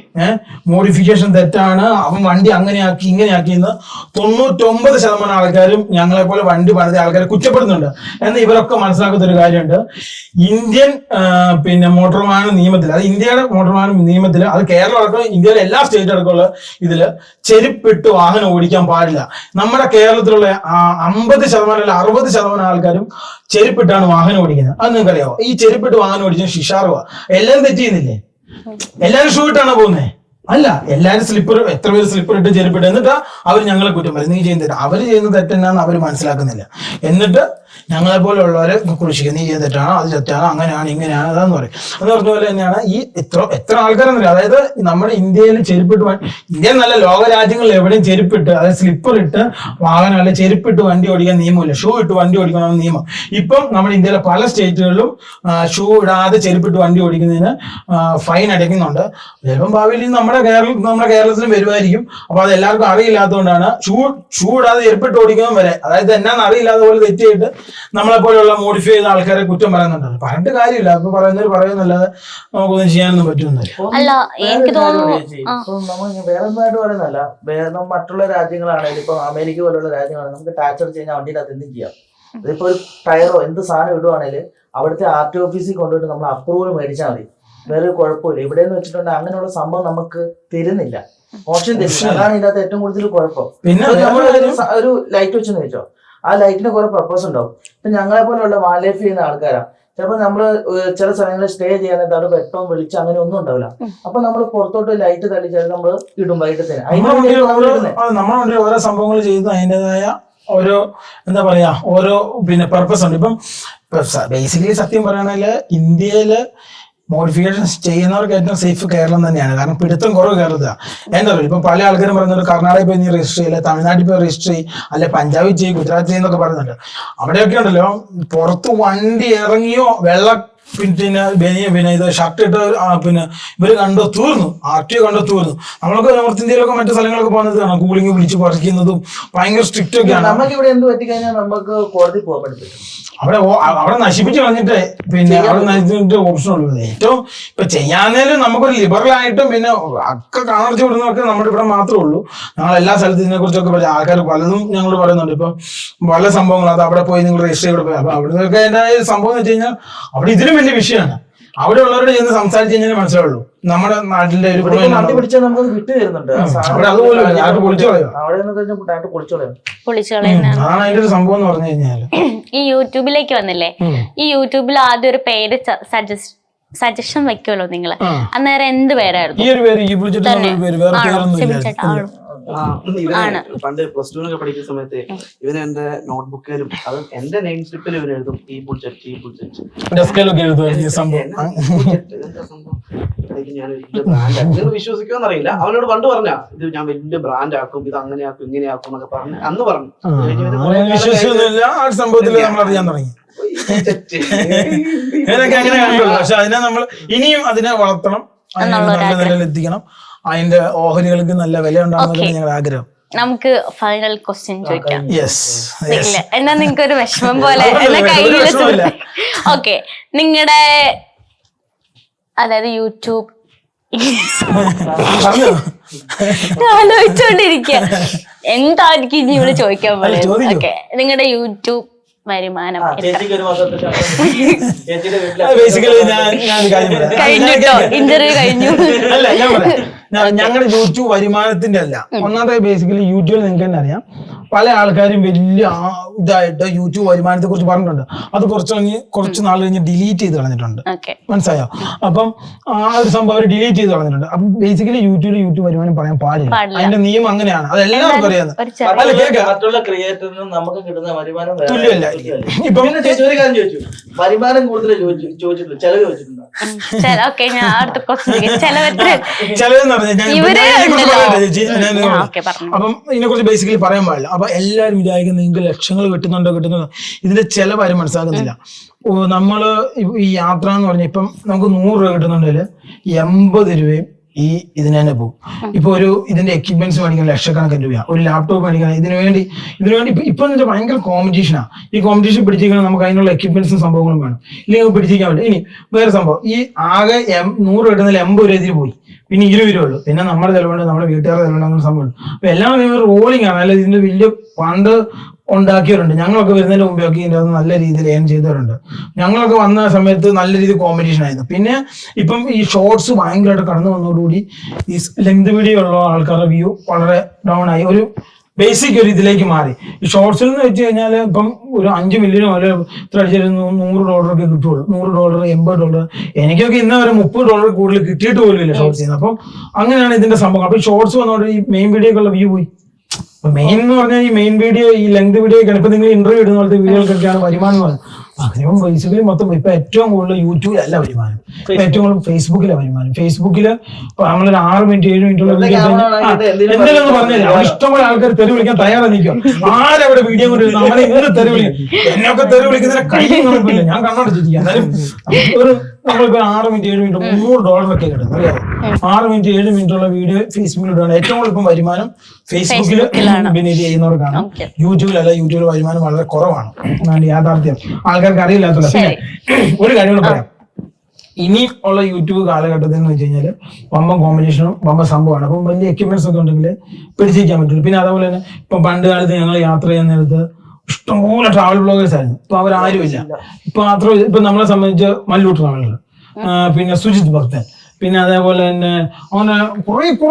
മോഡിഫിക്കേഷൻ തെറ്റാണ്, അവൻ വണ്ടി അങ്ങനെയാക്കി ഇങ്ങനെയാക്കി എന്ന് 99% ആൾക്കാരും ഞങ്ങളെ പോലെ വണ്ടി പണിത ആൾക്കാരെ കുറ്റപ്പെടുന്നുണ്ട്. എന്നാൽ ഇവരൊക്കെ മനസ്സിലാക്കുന്ന ഒരു കാര്യമുണ്ട്, ഇന്ത്യൻ മോട്ടോർ വാഹന നിയമത്തിൽ, അത് ഇന്ത്യയുടെ മോട്ടോർ വാഹന നിയമത്തിൽ, അത് കേരളം അടക്കം ഇന്ത്യയിലെ എല്ലാ സ്റ്റേറ്റ് അടക്കമുള്ള ഇതില് ചെരുപ്പിട്ട് വാഹനം ഓടിക്കാൻ പാടില്ല. നമ്മുടെ കേരളത്തിലുള്ള 50% അല്ല 60% ആൾക്കാരും ചെരുപ്പിട്ടാണ് വാഹനം ഓടിക്കുന്നത്. അത് നിങ്ങൾക്കറിയാവോ? ഈ ചെരുപ്പിട്ട് വാഹനം ഓടിച്ചാൽ ശിക്ഷാർഹ. എല്ലാവരും തെറ്റ് ചെയ്യുന്നില്ലേ? എല്ലാരും ഷൂ ഇട്ടാണോ പോകുന്നത്? അല്ല, എല്ലാരും സ്ലിപ്പർ, എത്ര പേര് സ്ലിപ്പർ ഇട്ട് ചെരുപ്പിട്ട്, എന്നിട്ടാ അവർ ഞങ്ങളെ കുറ്റം പറയും, നീ ചെയ്യുന്ന അവര് ചെയ്യുന്ന തെറ്റെന്നാന്ന് അവർ മനസ്സിലാക്കുന്നില്ല. എന്നിട്ട് ഞങ്ങളെ പോലെ ഉള്ളവരെ കുറിച്ചിരിക്കും, നീ ചെയ്യുന്ന തെറ്റാണോ, അത് തെറ്റാണോ, അങ്ങനെയാണ് ഇങ്ങനെയാണ് അതാന്ന് പറയും. എന്ന് പറഞ്ഞ പോലെ തന്നെയാണ് ഈ എത്ര ആൾക്കാരെന്നില്ല. അതായത് നമ്മുടെ ഇന്ത്യയിൽ ചെരുപ്പിട്ട്, ഇന്ത്യ നല്ല ലോക രാജ്യങ്ങളിൽ എവിടെയും ചെരുപ്പിട്ട്, അതായത് സ്ലിപ്പർ ഇട്ട് വാഹനം അല്ലെ ചെരുപ്പിട്ട് വണ്ടി ഓടിക്കാൻ നിയമമില്ല, ഷൂ ഇട്ട് വണ്ടി ഓടിക്കണമെന്ന് നിയമം. ഇപ്പം നമ്മുടെ ഇന്ത്യയിലെ പല സ്റ്റേറ്റുകളിലും ഷൂ ഇടാതെ ചെരുപ്പിട്ട് വണ്ടി ഓടിക്കുന്നതിന് ഫൈൻ അടയ്ക്കുന്നുണ്ട്. ചിലപ്പം ഭാവിയിൽ നമ്മുടെ കേരളത്തിലും വരുമായിരിക്കും. അപ്പൊ അത് എല്ലാവർക്കും അറിയില്ലാത്തതുകൊണ്ടാണ് ഷൂ ഇടാതെ ചെരുപ്പിട്ട് ഓടിക്കുന്നതും വരെ, അതായത് എന്നാന്ന് അറിയില്ലാത്ത പോലെ തെറ്റിയിട്ട് നമ്മളെ പോലെയുള്ള മോഡിഫൈ ചെയ്ത ആൾക്കാരെ കുറ്റം പറയുന്നുണ്ട്. പറഞ്ഞിട്ട് കാര്യമില്ല, അപ്പൊ പറയുന്നല്ലാതെ നമുക്കൊന്നും ചെയ്യാനൊന്നും പറ്റുന്നില്ല. അല്ല, എനിക്ക് തോന്നുന്നു വേറെ ഒന്നായിട്ട് പറയുന്നല്ല, വേറെ മറ്റുള്ള രാജ്യങ്ങളാണെങ്കിലും ഇപ്പൊ അമേരിക്ക പോലുള്ള രാജ്യങ്ങളാണെങ്കിൽ നമുക്ക് ടാക്സ് അടിച്ച് കഴിഞ്ഞാൽ വണ്ടിയുടെ അകത്ത് എന്തും ചെയ്യാം. ഇതിപ്പോ ഒരു ടയറോ എന്ത് സാധനം ഇടുവാണെങ്കിൽ അവിടുത്തെ ആർടി ഓഫീസിൽ കൊണ്ടുപോയിട്ട് നമ്മൾ അപ്രൂവൽ മേടിച്ചാൽ മതി, വേറെ കുഴപ്പമില്ല. ഇവിടെ എന്ന് വെച്ചിട്ടുണ്ടെങ്കിൽ അങ്ങനെയുള്ള സംഭവം നമുക്ക് തരുന്നില്ല, ഓപ്ഷൻ തരുന്നില്ല. അതാണ് ഇതിനകത്ത് ഏറ്റവും കൂടുതൽ കുഴപ്പം. പിന്നെ നമ്മൾ ഒരു ലൈറ്റ് വെച്ചെന്ന് വെച്ചോ, ആ ലൈറ്റിന് കുറെ പർപ്പസ് ഉണ്ടാവും. ഇപ്പൊ ഞങ്ങളെ പോലെയുള്ള വാലൈഫ് ചെയ്യുന്ന ആൾക്കാരാണ്, ചിലപ്പോൾ നമ്മള് ചില സ്ഥലങ്ങളിൽ സ്റ്റേ ചെയ്യാനായിട്ട് അവിടെ വെട്ടവും വെളിച്ചം അങ്ങനെ ഒന്നും ഉണ്ടാവില്ല. അപ്പൊ നമ്മൾ പുറത്തോട്ട് ലൈറ്റ് തള്ളിച്ചാൽ നമ്മൾ ഇടും വൈകിട്ട്. നമ്മുടെ വണ്ടി ഓരോ സംഭവങ്ങൾ ചെയ്യുന്ന അതിൻ്റെതായ ഓരോ എന്താ പറയാ ഓരോ പർപ്പസ് ഉണ്ട്. ഇപ്പം ബേസിക്കലി സത്യം പറയുകയാണെങ്കിൽ ഇന്ത്യയില് മോഡിഫിക്കേഷൻ ചെയ്യുന്നവർക്ക് ഏറ്റവും സേഫ് കേരളം തന്നെയാണ്. കാരണം പിടുത്തം കുറവ് കേരളത്തിലാണ്. എന്താ പറയുക, ഇപ്പം പല ആൾക്കാരും പറയുന്നത് കർണാടകയിൽ പോയി നീ രജിസ്റ്റർ ചെയ്യില്ല, തമിഴ്നാട്ടിൽ പോയി രജിസ്റ്റർ ചെയ്യും, അല്ലെ പഞ്ചാബിൽ ചെയ്യും, ഗുജറാത്ത് ചെയ്യുന്നൊക്കെ പറയുന്നുണ്ട്. അവിടെയൊക്കെ ഉണ്ടല്ലോ, പുറത്ത് വണ്ടി ഇറങ്ങിയോ പിന്നെ ഇത് ഷർട്ട് ഇട്ട് ഇവര് കണ്ടോ തീർന്നു, ആർടിഒ കണ്ടോ തീർന്നു. നമ്മളൊക്കെ നോർത്ത് ഇന്ത്യയിലൊക്കെ മറ്റു സ്ഥലങ്ങളൊക്കെ പോകുന്നത് കാണാം, കൂളിംഗ് വിളിച്ച് പറിക്കുന്നതും ഭയങ്കര സ്ട്രിക്റ്റ് ഒക്കെയാണ്. നമുക്ക് ഇവിടെ എന്ത് പറ്റിക്കഴിഞ്ഞാൽ നമുക്ക് കോടതി പോകാൻ പറ്റും. അവിടെ നശിപ്പിച്ച് കളഞ്ഞിട്ട് അവിടെ നശിച്ചിട്ട് ഓപ്ഷൻ ഉള്ളത്. ഏറ്റവും ഇപ്പൊ ചെയ്യാന്നേലും നമുക്കൊരു ലിബറൽ ആയിട്ടും പിന്നെ ഒക്കെ കാണർച്ച വിടുന്നതൊക്കെ നമ്മുടെ ഇവിടെ മാത്രമേ ഉള്ളൂ. ഞങ്ങൾ എല്ലാ സ്ഥലത്തും ഇതിനെ കുറിച്ചൊക്കെ പറയാം, ആൾക്കാർ പലതും ഞങ്ങൾ പറയുന്നുണ്ട്. ഇപ്പൊ പല സംഭവങ്ങൾ അത് അവിടെ പോയി നിങ്ങൾ രജിസ്റ്റർ ചെയ്ത് പോയി. അപ്പൊ അവിടെ നിന്നൊക്കെ അതിന്റെ സംഭവം എന്ന് വെച്ച് കഴിഞ്ഞാൽ അവിടെ ഇതിലും വലിയ വിഷയമാണ്. അവിടെ ഉള്ളവരോട് ചെന്ന് സംസാരിച്ച് കഴിഞ്ഞാൽ മനസ്സിലാവുള്ളൂ നമ്മുടെ നാട്ടിലെ ഒരു വണ്ടി പിടിച്ചാൽ നമുക്ക് വിട്ടു തരുന്നുണ്ട്. അതാണ് അതിന്റെ ഒരു സംഭവം എന്ന് പറഞ്ഞു കഴിഞ്ഞാല്. ഈ യൂട്യൂബിലേക്ക് വന്നില്ലേ, ഈ യൂട്യൂബിൽ ആദ്യം ഒരു പേര് സജഷൻ വെക്കുമല്ലോ നിങ്ങള്, അന്നേരം എന്ത് പേരായിരുന്നു? ഈ ഒരു പേര് ഈ പേര് വേറെ പേരൊന്നും പണ്ട് പ്ലസ് ടുവിനൊക്കെ പഠിക്കുന്ന സമയത്ത് ഇവന് എന്റെ നോട്ട്ബുക്കിലും അത് എന്റെ നെയിം സ്ലിപ്പിൽ ഇവൻ എഴുതും ഈ ബുൾജറ്റ് ഈ ബുൾജറ്റ്. ഞാൻ വലിയ ബ്രാൻഡ് വിശ്വസിക്കുമെന്ന് അറിയില്ല. അവനോട് പണ്ട് പറഞ്ഞ ഇത് ഞാൻ വലിയ ബ്രാൻഡ് ആക്കും, ഇത് അങ്ങനെ ആക്കും ഇങ്ങനെ ആക്കും എന്നൊക്കെ പറഞ്ഞു അന്ന് പറഞ്ഞു. പക്ഷെ അതിനെ നമ്മൾ ഇനിയും അതിനെ വളർത്തണം, നല്ല നിലയിൽ എത്തിക്കണം, അതിന്റെ ഓഹരികൾക്ക് നല്ല വില ഉണ്ടാകുന്നതാണ് ഞങ്ങളുടെ ആഗ്രഹം. നമുക്ക് ഫൈനൽ ക്വസ്റ്റ്യൻ ചോദിക്കാം. എന്നാ നിങ്ങൾക്ക് ഒരു വിഷമം പോലെ ഓക്കെ, നിങ്ങളുടെ അതായത് യൂട്യൂബ് ആലോചിച്ചോണ്ടിരിക്കുക എന്തായിരിക്കും ഇനി ഇവിടെ ചോദിക്കാൻ പോലെ. ഓക്കെ, നിങ്ങളുടെ യൂട്യൂബ് വരുമാനം ചേച്ചിക്ക് ഒരു മാസത്തെ ചേച്ചിയുടെ വീട്ടിലെ ബേസിക്കലി ഞാൻ ഒരു കാര്യം പറയാം. കഴിഞ്ഞിട്ടോ ഇന്റർവ്യൂ കഴിഞ്ഞു. അല്ല ഞാൻ പറയാം, ഞങ്ങളുടെ യൂട്യൂബ് വരുമാനത്തിന്റെ അല്ല. ഒന്നാമത്തെ ബേസിക്കലി യൂട്യൂബിൽ നിങ്ങൾക്ക് തന്നെ അറിയാം, പല ആൾക്കാരും വലിയ ഇതായിട്ട് യൂട്യൂബ് വരുമാനത്തെ കുറിച്ച് പറഞ്ഞിട്ടുണ്ട്. അത് കുറച്ച് നാൾ കഴിഞ്ഞ് ഡിലീറ്റ് ചെയ്ത് കളഞ്ഞിട്ടുണ്ട്. മനസ്സിലായോ? അപ്പം ആ ഒരു സംഭവം അവർ ഡിലീറ്റ് ചെയ്ത് കളഞ്ഞിട്ടുണ്ട്. അപ്പം ബേസിക്കലി യൂട്യൂബ് വരുമാനം പറയാൻ പാടില്ല. അതിന്റെ നിയമം അങ്ങനെയാണ്, അത് എല്ലാവർക്കും അറിയാവുന്നത്. അല്ല കേൾക്കാം, മറ്റുള്ള ക്രിയേറ്ററിനും നമുക്ക് കിട്ടുന്ന വരുമാനം തുല്യമല്ല. ഇപ്പം ചേച്ചി ഒരു കാര്യം ചോദിച്ചു, വരുമാനം കൂടുതൽ ചോദിച്ചിട്ടുണ്ട്, ചെലവ് ചോദിച്ചിട്ടുണ്ടോ? ഞാൻ അടുത്ത ക്വസ്റ്റ്യൻ ചെലവെന്ന് പറഞ്ഞാൽ അപ്പം ഇതിനെക്കുറിച്ച് ബേസിക്കലി പറയാൻ പാടില്ല. അപ്പൊ എല്ലാവരും വിചാരിക്കുന്നത് നിങ്ങൾക്ക് ലക്ഷങ്ങൾ കിട്ടുന്നുണ്ടോ ഇതിന്റെ ചെലവാരും മനസ്സിലാക്കുന്നില്ല. നമ്മള് ഈ യാത്ര എന്ന് പറഞ്ഞാൽ ഇപ്പം നമുക്ക് 100 രൂപ കിട്ടുന്നുണ്ടെങ്കിൽ 80 രൂപയും ഈ ഇതിന് തന്നെ പോകും. ഇപ്പൊ ഇതിന്റെ എക്യുപ്മെന്റ്സ് മേടിക്കാൻ ലക്ഷക്കണക്കിന് രൂപ, ഒരു ലാപ്ടോപ്പ് മേടിക്കണം. ഇതിനു വേണ്ടി ഇപ്പൊ ഭയങ്കര കോമ്പറ്റീഷനാണ്. ഈ കോമ്പറ്റീഷൻ പിടിച്ചിരിക്കണം, നമുക്ക് അതിനുള്ള എക്യുപ്മെന്റ്സും സംഭവങ്ങളും വേണം, ഇല്ലെങ്കിൽ പിടിച്ചിരിക്കാൻ പറ്റും. ഇനി വേറെ സംഭവം, ഈ ആകെ 100 കിട്ടുന്നതിൽ 80 രൂപ ഇതിൽ പോയി, പിന്നെ 20 രൂപ ഉള്ളൂ. പിന്നെ നമ്മുടെ ചെലവുണ്ട്, നമ്മുടെ വീട്ടുകാരുടെ ചെലവുണ്ട്, അങ്ങനെ സംഭവം. അപ്പൊ എല്ലാം റോളിംഗ് ആണ്. അല്ലാതെ ഇതിന്റെ വലിയ ഫണ്ട് ഉണ്ടാക്കിയവരുണ്ട്. ഞങ്ങളൊക്കെ വരുന്നതിന് മുമ്പൊക്കെ ഇതിന്റെ അത് നല്ല രീതിയിൽ ഏൺ ചെയ്തവരുണ്ട്. ഞങ്ങളൊക്കെ വന്ന സമയത്ത് നല്ല രീതിയിൽ കോമ്പറ്റീഷൻ ആയിരുന്നു. പിന്നെ ഇപ്പം ഈ ഷോർട്സ് ഭയങ്കരമായിട്ട് കടന്നു വന്നതോടുകൂടി ഈ ലെങ്ത് വീഡിയോ ഉള്ള ആൾക്കാരുടെ വ്യൂ വളരെ ഡൗൺ ആയി, ഒരു ബേസിക് ഒരു ഇതിലേക്ക് മാറി. ഈ ഷോർട്സിൽ എന്ന് വെച്ച് കഴിഞ്ഞാൽ ഇപ്പം ഒരു 5 മില്യനോ ഇത്ര അടിച്ചിരുന്നു $100 കിട്ടുള്ളൂ. $100, $80. എനിക്കൊക്കെ ഇന്ന് വരെ $30 കൂടുതൽ കിട്ടിയിട്ട് പോലുമില്ല ഷോർട്സ് ചെയ്യുന്നത്. അപ്പം അങ്ങനെയാണ് ഇതിന്റെ സംഭവം. അപ്പൊ ഷോർട്സ് വന്നോണ്ട് ഈ മെയിൻ വീഡിയോക്കുള്ള വ്യൂ പോയി. മെയിൻ എന്ന് പറഞ്ഞാൽ ഈ മെയിൻ വീഡിയോ, ഈ ലെങ്ത് വീഡിയോ ഒക്കെ ഇപ്പൊ നിങ്ങൾ ഇന്റർവ്യൂ ഇടുന്ന പോലത്തെ വീഡിയോകൾക്കൊക്കെയാണ് വരുമാനം എന്ന് പറയുന്നത്. അതിനും ബേസിക്കലി മൊത്തം ഇപ്പൊ ഏറ്റവും കൂടുതൽ യൂട്യൂബിലല്ല വരുമാനം, ഏറ്റവും കൂടുതൽ ഫേസ്ബുക്കിലെ വരുമാനം. ഫേസ്ബുക്കില് നമ്മളൊരു 6 മിനിറ്റ് 7 മിനിറ്റുള്ള വീഡിയോ എന്തെങ്കിലും പറഞ്ഞില്ല, അവിടെ ഇഷ്ടംപോലെ ആൾക്കാർ തെറി വിളിക്കാൻ തയ്യാറാ നിൽക്കും. ആരവിടെ വീഡിയോ കൊണ്ട് നമ്മളെ ഇങ്ങനെ തെറി വിളിക്കും, എന്നൊക്കെ തെറി വിളിക്കുന്നതിനെ കഴിയും കുഴപ്പമില്ല, ഞാൻ കണ്ണടച്ചിരിക്കുക. എന്നാലും നമ്മളിപ്പോ 6 മിനിറ്റ് 7 മിനിറ്റ് $300 ഒക്കെ കിട്ടും, അറിയാമോ? 6 മിനിറ്റ് 7 മിനിറ്റ് ഉള്ള വീഡിയോ ഫേസ്ബുക്കിൽ ഇടുകയാണ്. ഏറ്റവും കൂടുതൽ ഇപ്പം വരുമാനം ഫേസ്ബുക്കിൽ പിന്നെ ഇത് ചെയ്യുന്നവർക്കാണ്. യൂട്യൂബിലല്ല, യൂട്യൂബിൽ വരുമാനം വളരെ കുറവാണ്, യാഥാർത്ഥ്യം ആൾക്കാർക്ക് അറിയില്ലാത്തത്. പിന്നെ ഒരു കാര്യം കൂടെ പറയാം, ഇനി ഉള്ള യൂട്യൂബ് കാലഘട്ടത്തിൽ എന്ന് വെച്ച് കഴിഞ്ഞാൽ വമ്പ കോമ്പറ്റീഷനും വമ്പ സംഭവമാണ്. അപ്പം വലിയ എക്യുപ്മെന്റ്സ് ഒക്കെ ഉണ്ടെങ്കിൽ പിടിച്ചിരിക്കാൻ പറ്റുള്ളൂ. പിന്നെ അതേപോലെ തന്നെ ഇപ്പം പണ്ട് കാലത്ത് ഞങ്ങൾ യാത്ര ചെയ്യുന്ന നേരത്ത് ഇഷ്ടംപോലെ ട്രാവൽ ബ്ലോഗേഴ്സ് ആയിരുന്നു. ഇപ്പൊ അവരാരുമില്ല. ഇപ്പൊ നമ്മളെ സംബന്ധിച്ച് മല്ലു ട്രാവലർ, പിന്നെ സുജിത് ഭക്തൻ, പിന്നെ അതേപോലെ തന്നെ അങ്ങനെ കുറെ ഇപ്പൊ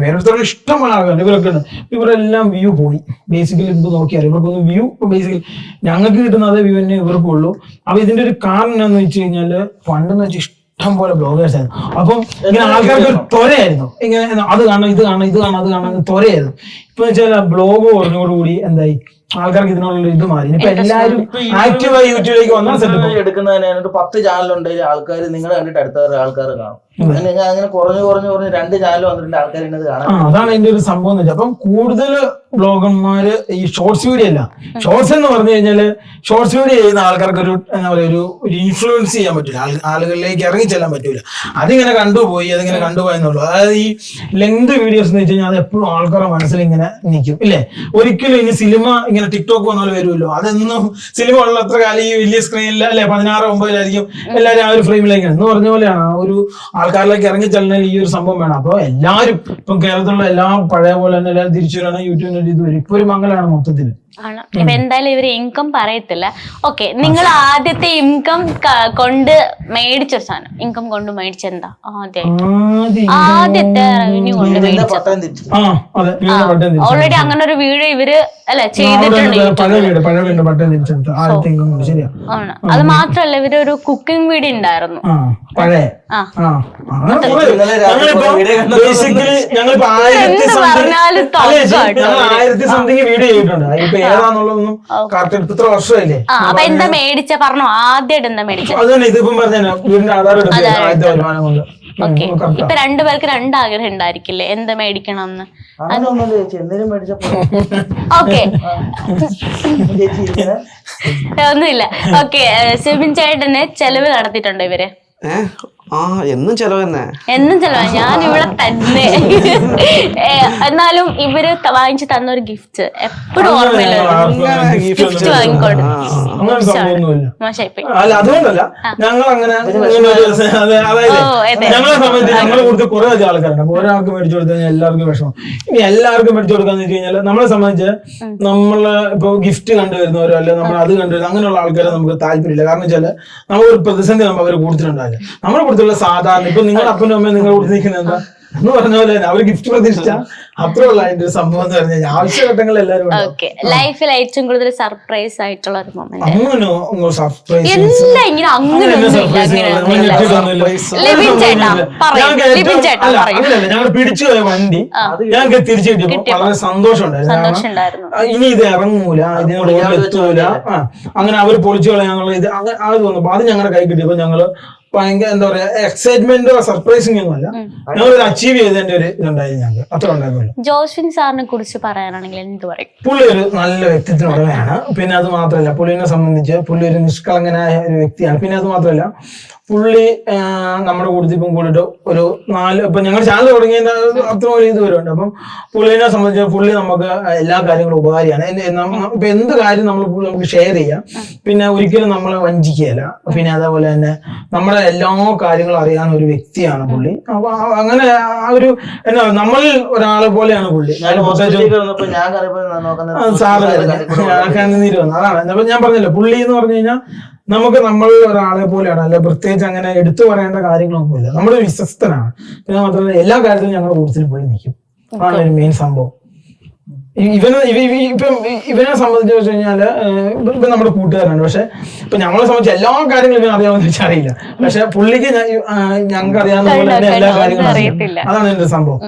വേറെ ഇഷ്ടംപോലെ ആൾക്കാർ ഇവരൊക്കെ ഉണ്ട്. ഇവരെല്ലാം വ്യൂ പോയി. ബേസിക്കലി ഇത് നോക്കിയാൽ ഇവർക്കൊന്നും വ്യൂ ബേസിക്കലി ഞങ്ങൾക്ക് കിട്ടുന്ന അതേ വ്യൂ തന്നെ ഇവർക്കും ഉള്ളൂ. അപ്പൊ ഇതിന്റെ ഒരു കാരണം എന്താണെന്ന് വെച്ച് കഴിഞ്ഞാല് പണ്ടെന്ന് വെച്ചാൽ ഇഷ്ടം പോലെ ബ്ലോഗേഴ്സ് ആയിരുന്നു. അപ്പം ഇങ്ങനെ ആൾക്കാർക്ക് ഒരു ത്വരയായിരുന്നു, ഇങ്ങനെ അത് കാണണം ഇത് കാണണം ഇത് കാണണം അത് കാണണം ത്വരയായിരുന്നു. ഇപ്പൊ വെച്ചാൽ ബ്ലോഗ് കുറഞ്ഞോടുകൂടി എന്തായി, ആൾക്കാർക്ക് ഇതിനുള്ള ഇത് മാറി. ഇപ്പൊ എല്ലാവരും ആക്റ്റീവായി യൂട്യൂബിലേക്ക് വന്നാൽ സെറ്റ് എടുക്കുന്നതിനായിട്ട് 10 ചാനലുണ്ടെങ്കിൽ ആൾക്കാർ നിങ്ങളെ കണ്ടിട്ട് അടുത്ത ആൾക്കാർ കാണും. അങ്ങനെ കുറഞ്ഞു 2 ചാനൽ വന്നിട്ടുണ്ട് ആൾക്കാർ ഇന്നത് കാണാം. അതാണ് അതിന്റെ ഒരു സംഭവം എന്ന് വെച്ചാൽ. അപ്പം കൂടുതൽ ബ്ലോഗർമാര് ഈ ഷോർട്സ് വീഡിയോ അല്ല, ഷോർട്സ് എന്ന് പറഞ്ഞു കഴിഞ്ഞാല് ഷോർട്സ് വീഡിയോ ചെയ്യുന്ന ആൾക്കാർക്ക് ഒരു എന്താ പറയുക ഒരു ഇൻഫ്ലുവൻസ് ചെയ്യാൻ പറ്റില്ല, ആളുകളിലേക്ക് ഇറങ്ങി ചെല്ലാൻ പറ്റൂല. അതിങ്ങനെ കണ്ടുപോയെന്നുള്ളൂ. അതായത് ഈ ലെങ്ത് വീഡിയോസ് എന്ന് വെച്ച് കഴിഞ്ഞാൽ അത് എപ്പോഴും ആൾക്കാരുടെ മനസ്സിൽ ഇങ്ങനെ നിൽക്കും, ഇല്ലേ? ഒരിക്കലും ഇനി സിനിമ ഇങ്ങനെ ടിക്ടോക്ക് വന്നാൽ വരുമല്ലോ, അതെന്നും സിനിമ ഉള്ളത്ര കാലം ഈ വലിയ സ്ക്രീനിൽ അല്ലെ 16-9 എല്ലാവരും ആ ഒരു ഫ്രെയിമിലേക്ക് എന്ന് പറഞ്ഞ പോലെയാണ് ആ ഒരു ആൾക്കാരിലേക്ക് ഇറങ്ങി ചെല്ലണമെങ്കിൽ ഈ ഒരു സംഭവം വേണം. അപ്പൊ എല്ലാവരും ഇപ്പം കേരളത്തിലുള്ള എല്ലാം പഴയ പോലെ തന്നെ എല്ലാവരും തിരിച്ചു വരണം, യൂട്യൂബിന്റെ ഇത് വരും. ഇപ്പൊ ഒരു മംഗലാണ് മൊത്തത്തില്. ആണ്. ഇപ്പൊ എന്തായാലും ഇവര് ഇൻകം പറയത്തില്ല. ഓക്കെ, നിങ്ങൾ ആദ്യത്തെ ഇൻകം കൊണ്ട് മേടിച്ചൊരു സാധനം, ഇൻകം കൊണ്ട് മേടിച്ചെന്താ ആദ്യത്തെ റവന്യൂ കൊണ്ട് മേടിച്ചത്? ഓൾറെഡി അങ്ങനെ ഒരു വീഡിയോ ഇവര് അല്ലെ ചെയ്തിട്ടുണ്ട്. ആണ്. അത് മാത്രല്ല ഇവര് ഒരു കുക്കിംഗ് വീഡിയോ ഉണ്ടായിരുന്നു. ഏതാന്നുള്ളതൊന്നും കറക്റ്റ് ഇത്ര വർഷമല്ലേ. അപ്പൊ എന്താ മേടിച്ച പറഞ്ഞു, ആദ്യമായിട്ട് എന്താ മേടിച്ചത്? അത് തന്നെ ഇതിപ്പം പറഞ്ഞ വീടിന്റെ ആധാർ എടുത്ത് വരുമാനം കൊണ്ട്. ഓക്കെ, ഇപ്പൊ 2 പേർക്ക് 2 ആഗ്രഹം ഉണ്ടായിരിക്കില്ലേ എന്താ മേടിക്കണം എന്ന്? ഓക്കെ, ഒന്നുമില്ല. ഓക്കെ, സിബിൻ ചേട്ടന് ചെലവ് നടത്തിയിട്ടുണ്ടോ ഇവര്? എന്നും ചെലവ് തന്നെ. എന്നും ചെലവാ. ഞാൻ ഇവിടെ തന്നെ. എന്നാലും ഇവര് വാങ്ങിച്ചു തന്ന ഒരു ഗിഫ്റ്റ് എപ്പോഴും ഓർമ്മയില്ല. ഗിഫ്റ്റ് വാങ്ങിക്കോട്ടെ. അങ്ങനെ സംഭവമൊന്നുമില്ല. മോശമായിപ്പോയി. അല്ല അതുകൊണ്ടല്ല, ഞങ്ങൾ അങ്ങനെ അതായത് ഞങ്ങളെ സംബന്ധിച്ച് ഞങ്ങളെ കൊടുത്ത് കുറെ അധികം ആൾക്കാരുണ്ട്. അപ്പൊ ഒരാൾക്ക് മേടിച്ചു കൊടുത്തു കഴിഞ്ഞാൽ എല്ലാവർക്കും വിഷമം. ഇനി എല്ലാവർക്കും മേടിച്ചു കൊടുക്കാന്ന് വെച്ച് കഴിഞ്ഞാൽ നമ്മളെ സംബന്ധിച്ച് നമ്മള് ഇപ്പൊ ഗിഫ്റ്റ് കണ്ടുവരുന്നവരോ അല്ലെ നമ്മൾ അത് കണ്ടുവരുന്ന അങ്ങനെയുള്ള ആൾക്കാരെ നമുക്ക് താല്പര്യമില്ല. കാരണം വെച്ചാല് നമ്മളൊരു പ്രതിസന്ധി നമ്മൾ അവർ കൊടുത്തിട്ടുണ്ടാവില്ല. നമ്മളെ കൊടുത്തുള്ള സാധാരണ ഇപ്പൊ നിങ്ങളുടെ അപ്പനും അമ്മയും നിങ്ങൾ കൊടുത്തിരിക്കുന്നത് എന്താ എന്ന് പറഞ്ഞ പോലെ തന്നെ അവര് ഗിഫ്റ്റ് പ്രതീക്ഷിച്ച അത്രയുള്ള അതിന്റെ ഒരു സംഭവം എന്ന് പറഞ്ഞു കഴിഞ്ഞാൽ ആവശ്യഘട്ടങ്ങൾ എല്ലാവരും ലൈഫിൽ ഏറ്റവും കൂടുതൽ സർപ്രൈസ് ആയിട്ടുള്ള ഒരു മൊമെന്റ്. അങ്ങനെ സർപ്രൈസ് എല്ലാം ഇങ്ങനെ ഞങ്ങൾ പിടിച്ചു പോയ വണ്ടി ഞങ്ങൾക്ക് തിരിച്ചു കിട്ടിയപ്പോ വളരെ സന്തോഷമുണ്ടായിരുന്നു. ഇനി ഇത് ഇറങ്ങൂല, ഇതിനോട് എത്തൂല, അങ്ങനെ അവര് പൊളിച്ചു കളയാന്നുള്ള ഇത് അങ്ങനെ അത് തോന്നുമ്പോ അത് ഞങ്ങളുടെ കൈ കിട്ടിയപ്പോ ഞങ്ങള് ഭയങ്കര എന്താ പറയാ എക്സൈറ്റ്മെന്റോ സർപ്രൈസിംഗ് ഒന്നും അല്ല, ഞങ്ങൾ അച്ചീവ് ചെയ്തതിന്റെ ഒരു ഇതുണ്ടായിരുന്നു ഞങ്ങൾക്ക്. അത്ര ഉണ്ടായിരുന്നല്ലോ. ജോസ്വിൻ സാറിനെ കുറിച്ച് പറയാനാണെങ്കിൽ എന്ത് പറയും? പുള്ളി ഒരു നല്ല വ്യക്തിത്വത്തിന് ഉടമയാണ്. പിന്നെ അത് മാത്രമല്ല, പുള്ളിനെ സംബന്ധിച്ച് പുള്ളി ഒരു നിഷ്കളങ്കനായ ഒരു വ്യക്തിയാണ്. പിന്നെ അത് മാത്രമല്ല, പുള്ളി നമ്മുടെ കൂട്ടത്തിൽ ഇപ്പം കൂടിയിട്ട് ഒരു 4 ഇപ്പൊ ഞങ്ങൾ ചാനൽ തുടങ്ങിയതിന്റെ അത്ര വലിയ ഇത് വരുന്നുണ്ട്. അപ്പം പുള്ളിനെ സംബന്ധിച്ച് പുള്ളി നമുക്ക് എല്ലാ കാര്യങ്ങളും ഉപകാരിയാണ്. ഇപ്പൊ എന്ത് കാര്യം നമുക്ക് ഷെയർ ചെയ്യാം. പിന്നെ ഒരിക്കലും നമ്മളെ വഞ്ചിക്കുകയല്ല. പിന്നെ അതേപോലെ തന്നെ നമ്മുടെ എല്ലാ കാര്യങ്ങളും അറിയാവുന്ന ഒരു വ്യക്തിയാണ് പുള്ളി. അപ്പൊ അങ്ങനെ ആ ഒരു എന്നാ നമ്മളിൽ ഒരാളെ പോലെയാണ് പുള്ളി. സാറ് കണ്ണുനീര് വന്നു. അതാണ് അപ്പൊ ഞാൻ പറഞ്ഞല്ലോ, പുള്ളി എന്ന് പറഞ്ഞു കഴിഞ്ഞാൽ നമുക്ക് നമ്മൾ ഒരാളെ പോലെയാണ്. അല്ല പ്രത്യേകിച്ച് അങ്ങനെ എടുത്തു പറയേണ്ട കാര്യങ്ങളൊന്നുമില്ല. നമ്മുടെ വിശ്വസ്തനാണ്. പിന്നെ മാത്രമല്ല എല്ലാ കാര്യത്തിലും ഞങ്ങളുടെ കൂടുതൽ പുള്ളി നിൽക്കും. അതാണ് ഒരു മെയിൻ സംഭവം. ഇവനെ സംബന്ധിച്ച് വെച്ച് കഴിഞ്ഞാല് ഇപ്പൊ നമ്മുടെ കൂട്ടുകാരാണ്. പക്ഷെ ഇപ്പൊ ഞങ്ങളെ സംബന്ധിച്ച് എല്ലാ കാര്യങ്ങളും ഇവൻ അറിയാമെന്ന് വെച്ചാൽ അറിയില്ല. പക്ഷെ പുള്ളിക്ക് ഞങ്ങൾക്ക് അറിയാവുന്ന പോലെ തന്നെ എല്ലാ കാര്യങ്ങളും അറിയില്ല. അതാണ് എന്റെ സംഭവം.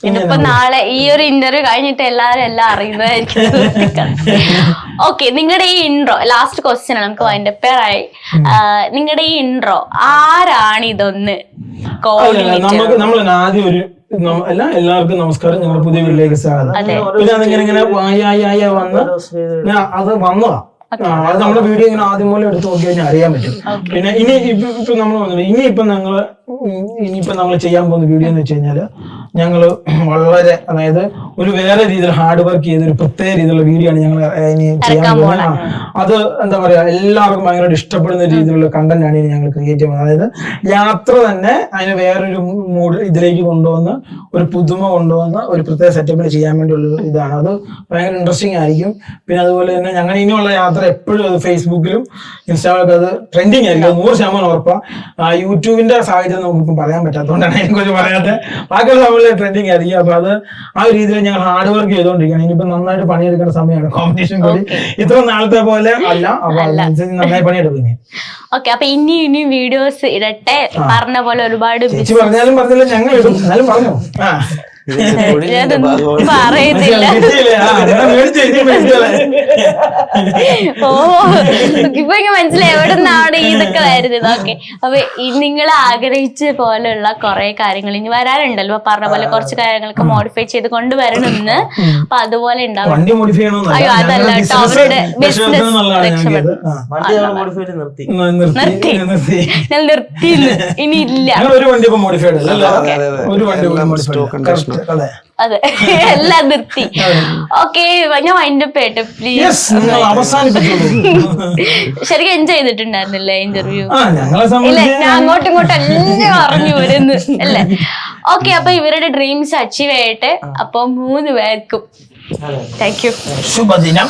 ഇതിപ്പോ നാളെ ഈ ഒരു ഇന്റർവ്യൂ കഴിഞ്ഞിട്ട് എല്ലാരും എല്ലാം അറിയുന്നതായിരിക്കും. ഓക്കെ, നിങ്ങളുടെ ഈ ഇൻട്രോ ലാസ്റ്റ് ക്വസ്റ്റ്യൻ ആണ്, നമുക്ക് അതിന്റെ പേരായി. നിങ്ങളുടെ ഈ ഇൻട്രോ ആരാണ് ഇതൊന്ന് നമ്മൾ ആദ്യം ഒരു എല്ലാവർക്കും നമസ്കാരം, ഞങ്ങളുടെ പുതിയ വീട്ടിലേക്ക് സ്വാഗതം. പിന്നെ അതിങ്ങനെ വന്ന് അത് വന്നതാ. അത് നമ്മുടെ വീഡിയോ ഇങ്ങനെ ആദ്യം പോലെ എടുത്ത് നോക്കി കഴിഞ്ഞാൽ അറിയാൻ പറ്റും. പിന്നെ ഇപ്പൊ നമ്മൾ വന്നത് ഇനിയിപ്പൊ നമ്മൾ ചെയ്യാൻ പോകുന്ന വീഡിയോ എന്ന് വെച്ച് കഴിഞ്ഞാല് ഞങ്ങള് വളരെ അതായത് ഒരു വേറെ രീതിയിൽ ഹാർഡ് വർക്ക് ചെയ്ത ഒരു പ്രത്യേക രീതിയിലുള്ള വീഡിയോ ആണ് ഞങ്ങൾ ഇനി ചെയ്യാൻ പോകുന്നത്. അത് എന്താ പറയാ എല്ലാവർക്കും ഭയങ്കര ഇഷ്ടപ്പെടുന്ന രീതിയിലുള്ള കണ്ടന്റ് ആണ് ഇനി ഞങ്ങൾ ക്രിയേറ്റ് ചെയ്യുന്നത്. അതായത് യാത്ര തന്നെ അതിന് വേറൊരു മൂഡ് ഇതിലേക്ക് കൊണ്ടുവന്ന് ഒരു പുതുമ കൊണ്ടുവന്ന് ഒരു പ്രത്യേക സെറ്റപ്പിൽ ചെയ്യാൻ വേണ്ടിയുള്ള ഇതാണ്. അത് ഭയങ്കര ഇൻട്രസ്റ്റിംഗ് ആയിരിക്കും. പിന്നെ അതുപോലെ തന്നെ ഞങ്ങൾ ഇനിയുള്ള യാത്ര എപ്പോഴും അത് ഫേസ്ബുക്കിലും ഇൻസ്റ്റാഗ്രാമിലൊക്കെ അത് ട്രെൻഡിങ് ആയിരിക്കും. 100% ഉറപ്പാ. യൂട്യൂബിന്റെ സാഹചര്യം നമുക്കിപ്പം പറയാൻ പറ്റാത്തതുകൊണ്ടാണ് അതിനെക്കുറിച്ച് പറയാത്തത്. ബാക്കിയുള്ള സമയത്ത് ട്രെൻഡിങ് ആയിരിക്കും. അപ്പൊ അത് ആ ഒരു രീതിയിൽ ഞങ്ങൾ ഹാർഡ് വർക്ക് ചെയ്തുകൊണ്ടിരിക്കുകയാണ്. ഇനിയിപ്പോ നന്നായിട്ട് പണിയെടുക്കേണ്ട സമയമാണ്. കോമ്പറ്റീഷൻ കൂടി ഇത്ര നാളത്തെ പോലെ അല്ല. അപ്പൊ അതിനനുസരിച്ച് നന്നായി പണിയെടുക്കും. ഓക്കെ, അപ്പൊ ഇനി വീഡിയോസ് ഇടട്ടെ. പറഞ്ഞ പോലെ ഒരുപാട് പറഞ്ഞാലും പറഞ്ഞില്ല ഞങ്ങൾ ഇടും. എന്നാലും പറഞ്ഞു പറയുന്നില്ല. ഓ ഇപ്പൊ മനസ്സിലായി എവിടെ നിന്നാണ് ഇതൊക്കെ വരുന്നത്. ഓക്കെ, അപ്പൊ നിങ്ങൾ ആഗ്രഹിച്ച പോലെയുള്ള കുറെ കാര്യങ്ങൾ ഇനി വരാനുണ്ടല്ലോ. പറഞ്ഞ പോലെ കുറച്ച് കാര്യങ്ങളൊക്കെ മോഡിഫൈ ചെയ്ത് കൊണ്ടുവരണമെന്ന്. അപ്പൊ അതുപോലെ ഉണ്ടാവും. അയ്യോ അതല്ല കേട്ടോ, അവരുടെ ബിസിനസ് നിർത്തി ഞാൻ നിർത്തിയില്ല. ഇനി ഇല്ല. അതെ, എല്ലാം നിർത്തി. ഓക്കെ, ഞാൻ വൈൻഡപ്പ് ചെയ്യട്ടെ പ്ലീസ്. ശരിക്കും എൻജോയ് ചെയ്തിട്ടുണ്ടായിരുന്നില്ലേ ഇന്റർവ്യൂ? ഇല്ല, ഞാൻ അങ്ങോട്ടും ഇങ്ങോട്ടും എല്ലാം അറിഞ്ഞു വരുന്നു അല്ലേ? ഓക്കെ, അപ്പൊ ഇവരുടെ ഡ്രീംസ് അച്ചീവ് ചെയ്യട്ടെ. അപ്പൊ 3 പേർക്കും താങ്ക് യു. ശുഭദിനം.